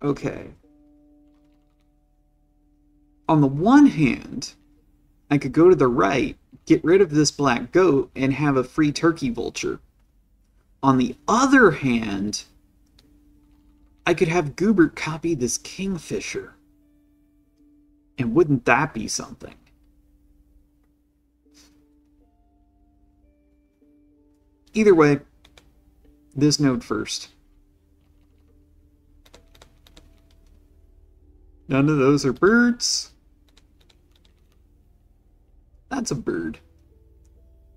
Okay. On the one hand, I could go to the right, get rid of this black goat, and have a free turkey vulture. On the other hand, I could have Goobert copy this kingfisher. And wouldn't that be something? Either way, this node first. None of those are birds. That's a bird.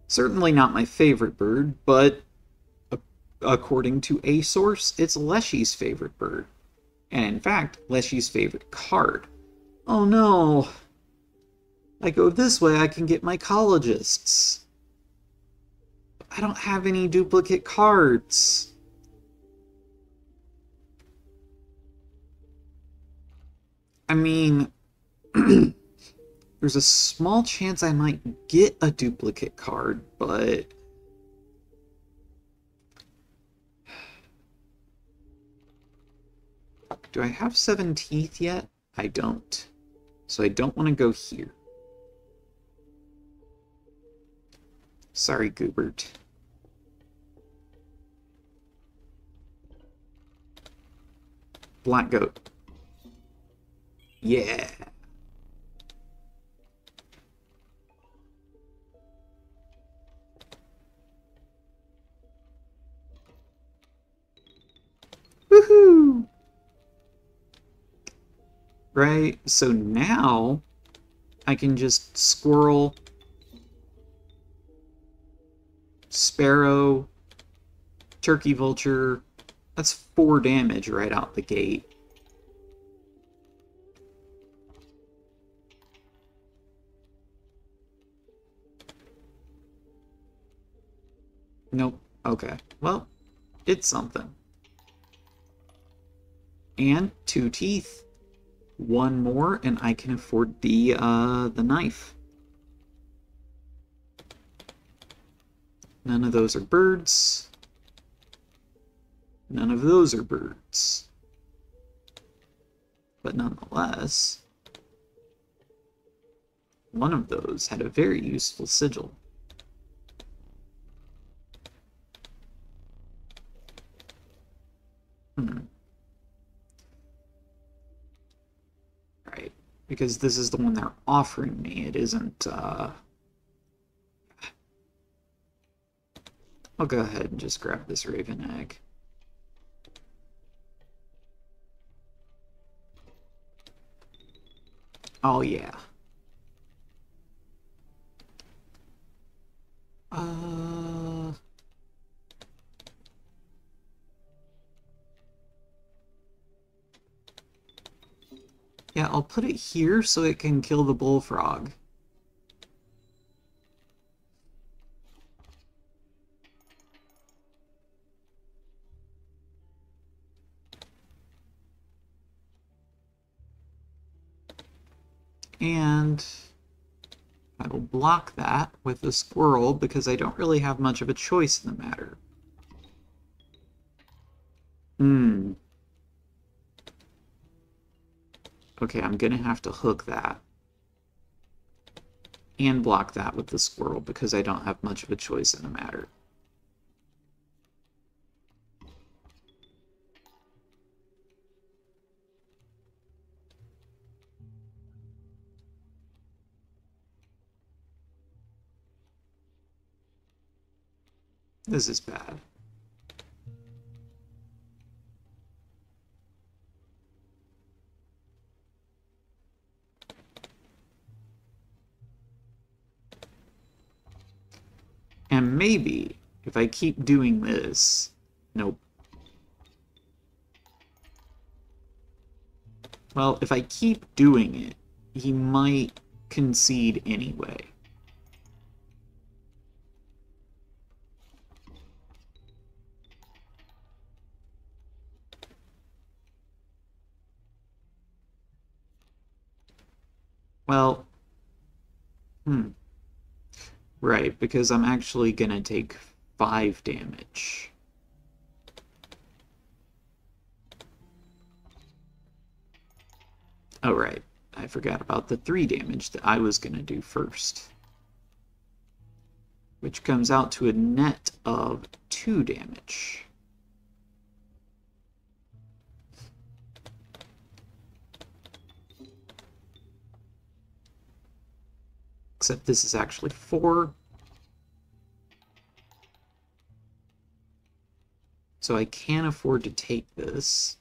Certainly not my favorite bird, but according to a source, it's Leshy's favorite bird. And in fact, Leshy's favorite card. Oh no! I go this way, I can get mycologists. I don't have any duplicate cards. I mean, there's a small chance I might get a duplicate card, but do I have 7 teeth yet? I don't. So I don't want to go here. Sorry, Goobert. Black goat. Yeah. Woohoo! Right, so now I can just squirrel, sparrow, turkey vulture. That's 4 damage right out the gate. Nope. Okay. Well, it's something. And 2 teeth. 1 more, and I can afford the knife. None of those are birds. None of those are birds. But nonetheless, one of those had a very useful sigil. Right, because this is the one they're offering me. It isn't, I'll go ahead and just grab this raven egg. Oh, yeah. Yeah, I'll put it here so it can kill the bullfrog. And I will block that with the squirrel because I don't really have much of a choice in the matter. Okay, I'm gonna have to hook that. And block that with the squirrel because I don't have much of a choice in the matter. This is bad. And maybe, if I keep doing this... Nope. Well, if I keep doing it, he might concede anyway. Well, right, because I'm actually gonna take 5 damage. Oh, right. I forgot about the 3 damage that I was gonna do first. Which comes out to a net of 2 damage. Except this is actually 4. So I can't afford to take this.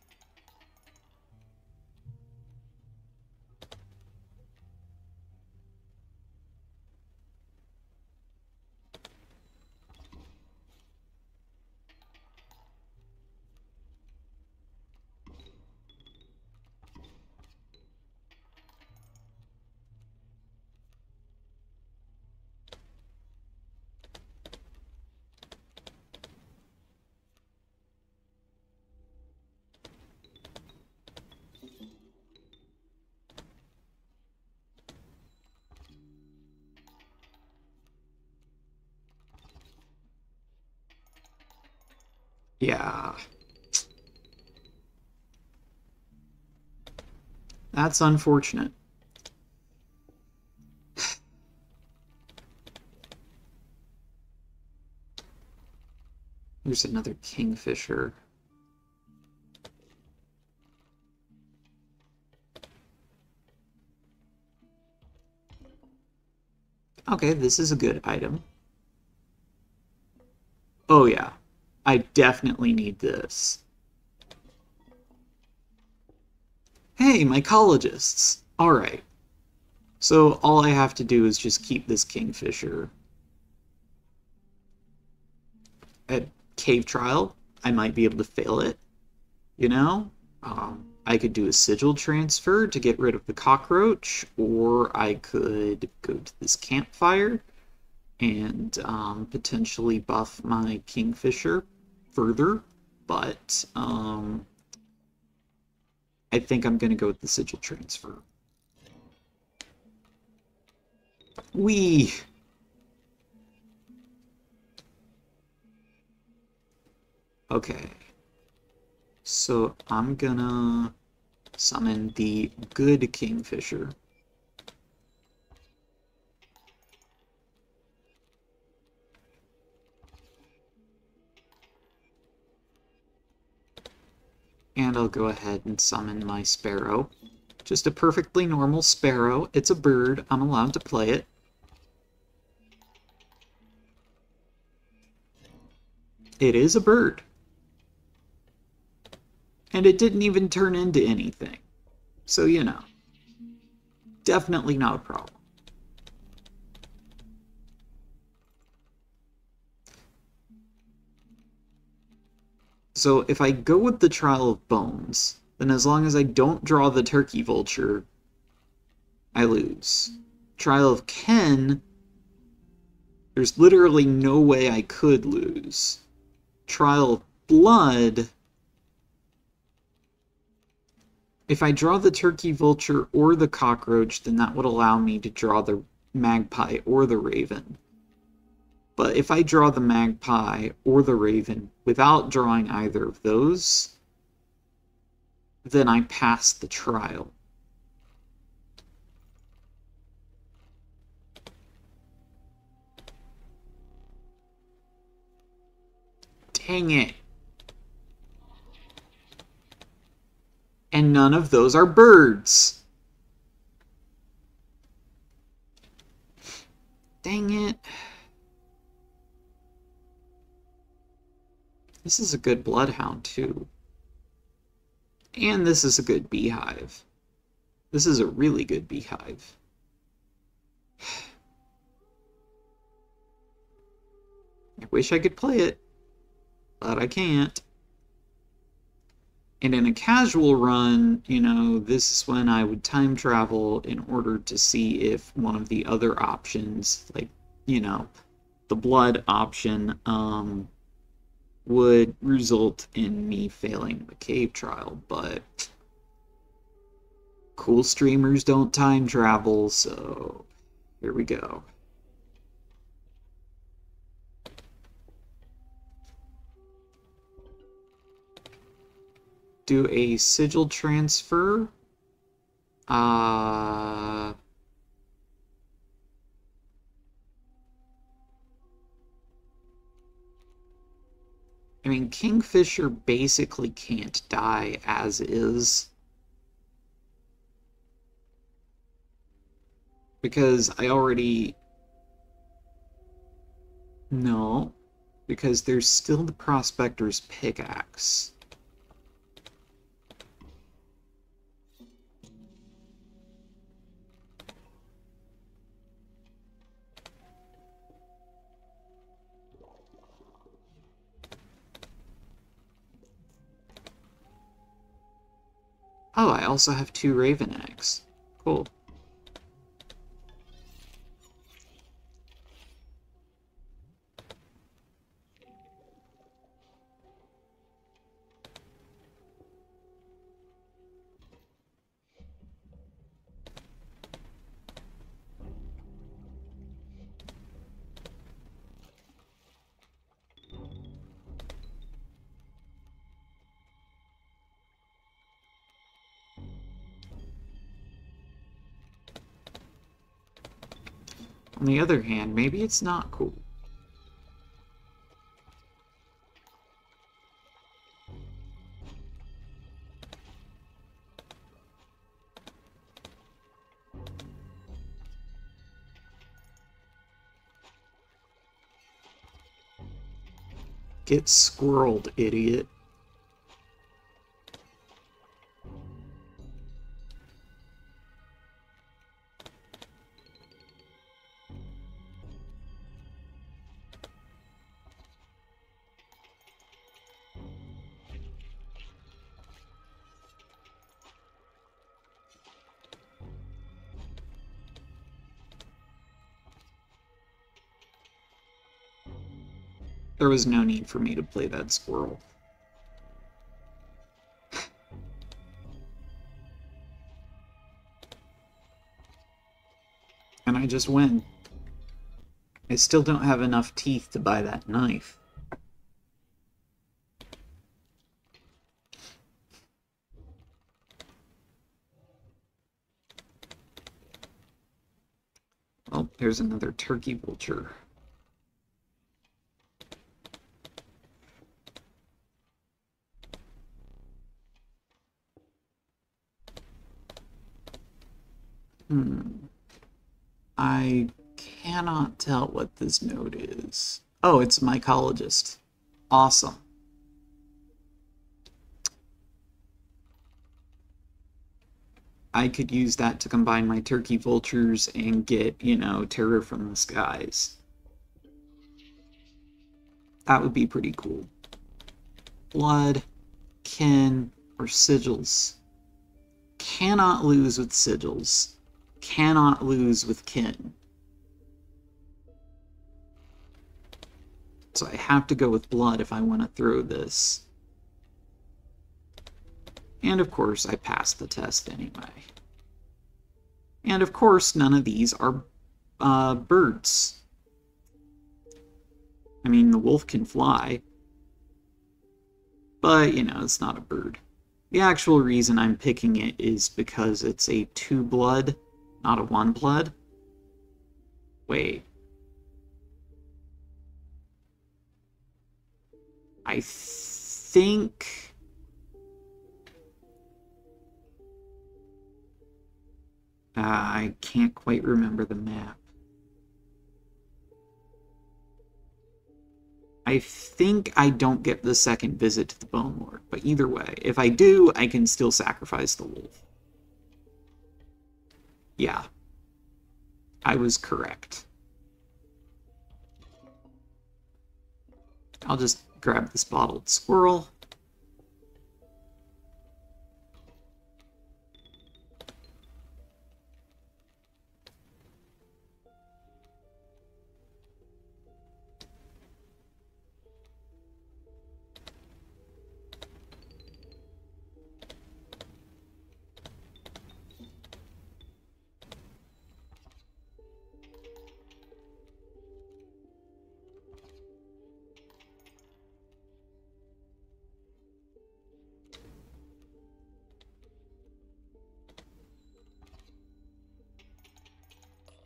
Yeah. That's unfortunate. Here's another kingfisher. Okay, this is a good item. Oh yeah, I definitely need this. Hey, mycologists! Alright. So all I have to do is just keep this kingfisher. At cave trial, I might be able to fail it. You know? I could do a sigil transfer to get rid of the cockroach, or I could go to this campfire and potentially buff my kingfisher further, but I think I'm going to go with the sigil transfer. Whee! Okay. So I'm gonna summon the good kingfisher. And I'll go ahead and summon my sparrow. Just a perfectly normal sparrow. It's a bird. I'm allowed to play it. It is a bird. And it didn't even turn into anything. So, you know. Definitely not a problem. So if I go with the Trial of Bones, then as long as I don't draw the Turkey Vulture, I lose. Trial of Ken, there's literally no way I could lose. Trial of Blood, If I draw the turkey vulture or the cockroach, then that would allow me to draw the magpie or the raven. But if I draw the magpie or the raven without drawing either of those, then I pass the trial. Dang it. And none of those are birds. Dang it. This is a good bloodhound, too. And this is a good beehive. This is a really good beehive. I wish I could play it, but I can't. And in a casual run, you know, this is when I would time travel in order to see if one of the other options, like, you know, the blood option, would result in me failing the cave trial, but cool streamers don't time travel, so here we go. Do a sigil transfer. I mean, Kingfisher basically can't die as is. Because I already... No. Because there's still the Prospector's pickaxe. Oh, I also have 2 raven eggs. Cool. On the other hand, maybe it's not cool. Get squirreled, idiot. There was no need for me to play that squirrel. And I just win. I still don't have enough teeth to buy that knife. Well, there's another turkey vulture. I cannot tell what this node is. Oh, it's mycologist. Awesome. I could use that to combine my turkey vultures and get, you know, terror from the skies. That would be pretty cool. Blood, kin, or sigils. Cannot lose with sigils. Cannot lose with kin. So I have to go with blood if I want to throw this. And of course, I passed the test anyway. And of course, none of these are birds. I mean, the wolf can fly, but, you know, it's not a bird. The actual reason I'm picking it is because it's a 2-blood, not a 1-blood. Wait. I think... I can't quite remember the map. I think I don't get the second visit to the Bone Lord, but either way, if I do, I can still sacrifice the wolf. Yeah. I was correct. I'll just grab this bottled squirrel.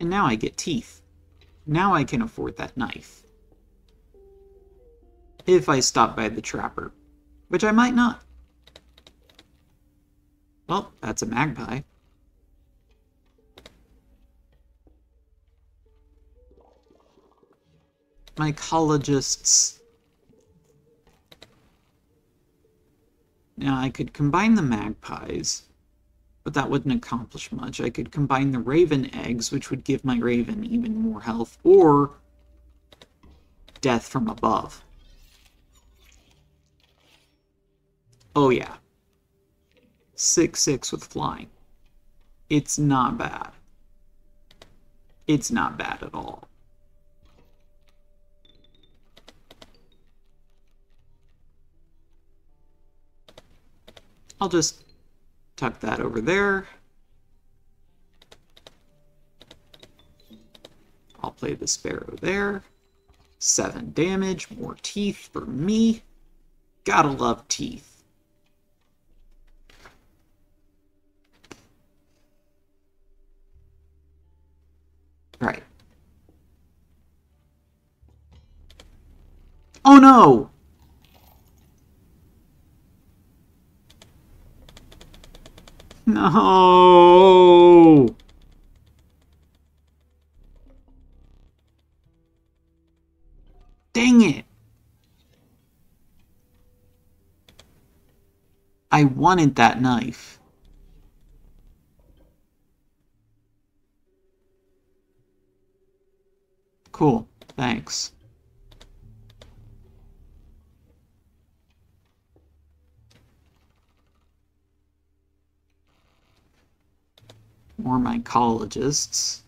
And now I get teeth. Now I can afford that knife. If I stop by the trapper, which I might not. Well, that's a magpie. Mycologists. Now, I could combine the magpies, but that wouldn't accomplish much. I could combine the raven eggs, which would give my raven even more health, or death from above. Oh yeah. 6/6 with flying. It's not bad. It's not bad at all. I'll just tuck that over there. I'll play the sparrow there. 7 damage, more teeth for me. Gotta love teeth. Right. Oh no! No! Dang it! I wanted that knife. Cool, thanks. More mycologists.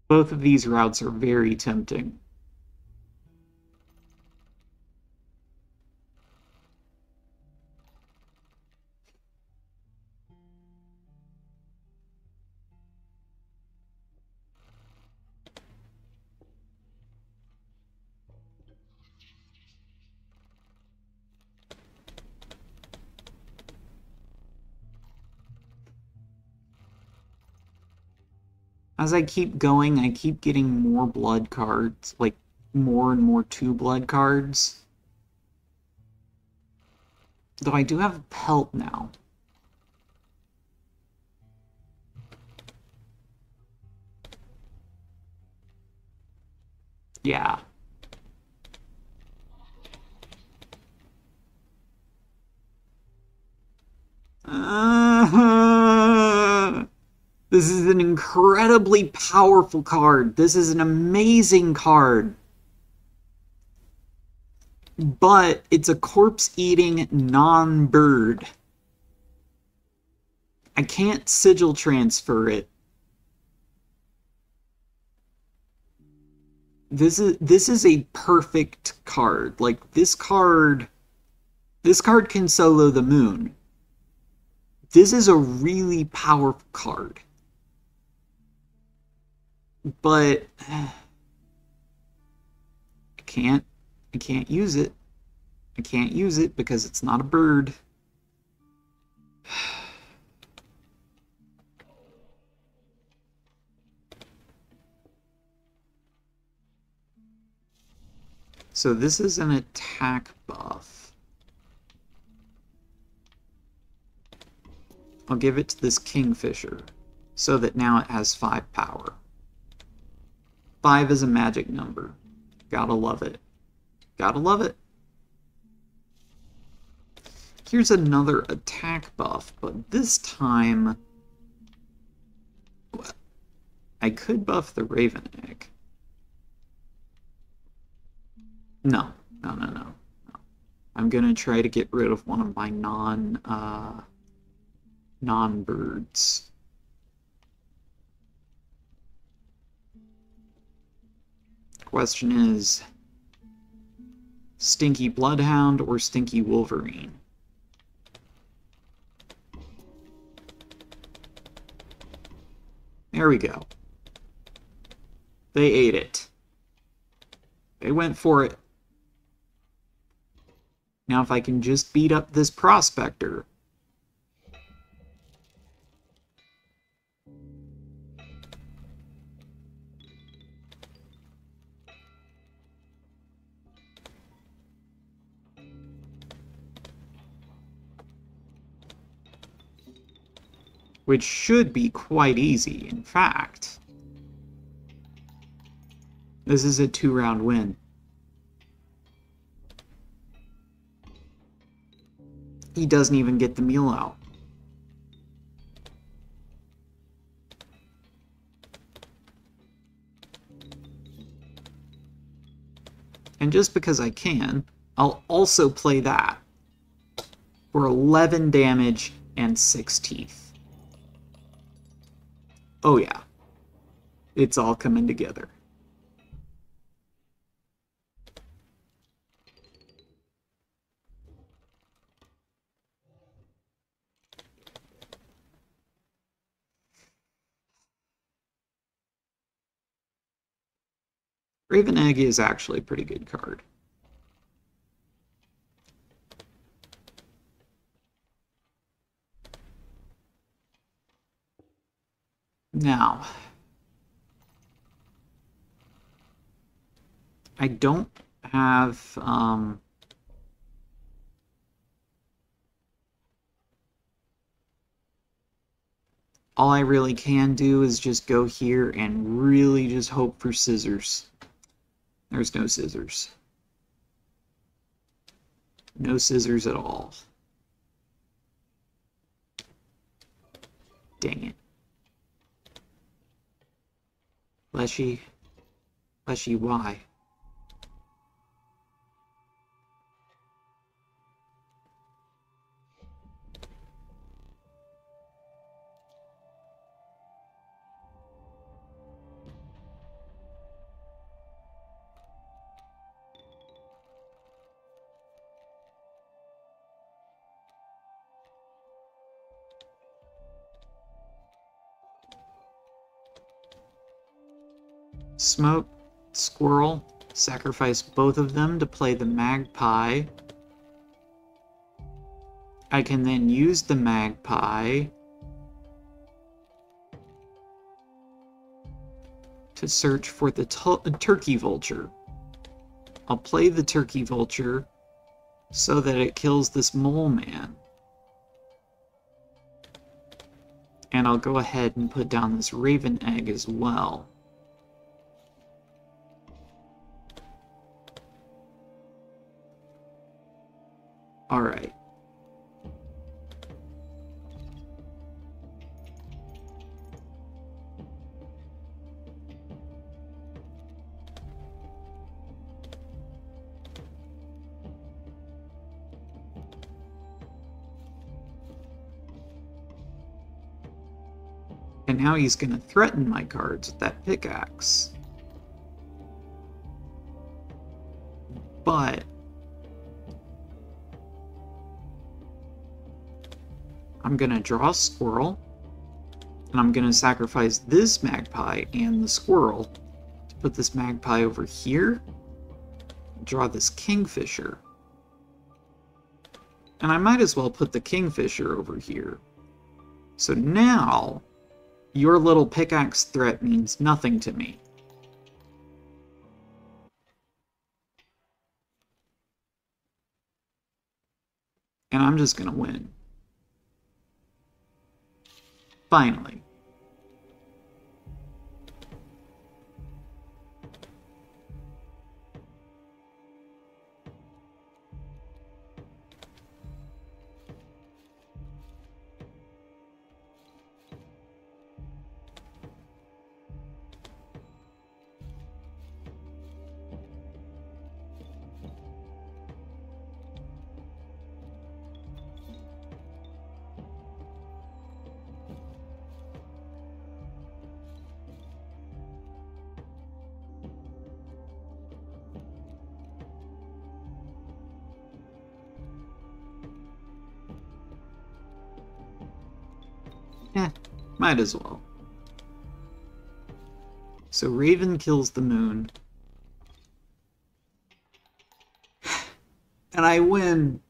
Both of these routes are very tempting. As I keep going, I keep getting more blood cards, like more and more 2-blood cards. Though I do have a pelt now. Yeah. This is an incredibly powerful card. This is an amazing card. But it's a corpse-eating non-bird. I can't sigil transfer it. This is a perfect card. Like, this card can solo the moon. This is a really powerful card. But I can't use it. I can't use it because it's not a bird. So this is an attack buff. I'll give it to this Kingfisher so that now it has 5 power. 5 is a magic number. Gotta love it. Gotta love it. Here's another attack buff, but this time I could buff the Raven Egg. No. I'm gonna try to get rid of one of my non-birds. Question is, Stinky Bloodhound or Stinky Wolverine? There we go. They ate it. They went for it. Now if I can just beat up this Prospector. Which should be quite easy, in fact. This is a 2-round win. He doesn't even get the meal out. And just because I can, I'll also play that for 11 damage and 6 teeth. Oh yeah, it's all coming together. Raven Egg is actually a pretty good card. Now, I don't have all I really can do is just go here and really just hope for scissors. There's no scissors. No scissors at all. Dang it. Leshy, why? Smoke, Squirrel, sacrifice both of them to play the Magpie. I can then use the Magpie to search for the Turkey Vulture. I'll play the Turkey Vulture so that it kills this Mole Man. And I'll go ahead and put down this Raven Egg as well. Alright. And now he's going to threaten my cards with that pickaxe. But I'm going to draw a squirrel, and I'm going to sacrifice this magpie and the squirrel to put this magpie over here, draw this kingfisher. And I might as well put the kingfisher over here. So now, your little pickaxe threat means nothing to me. And I'm just gonna win. Finally. Yeah, might as well. So Raven kills the moon. And I win.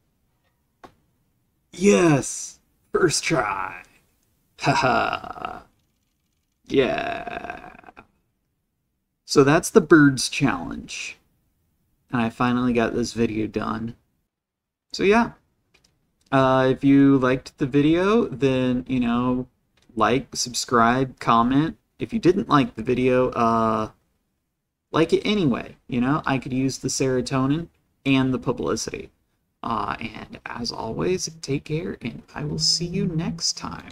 Yes! First try. Haha. Yeah. So that's the birds challenge. And I finally got this video done. So yeah. If you liked the video, then, you know, like, subscribe, comment. If you didn't like the video, like it anyway. You know, I could use the serotonin and the publicity. And as always, take care, and I will see you next time.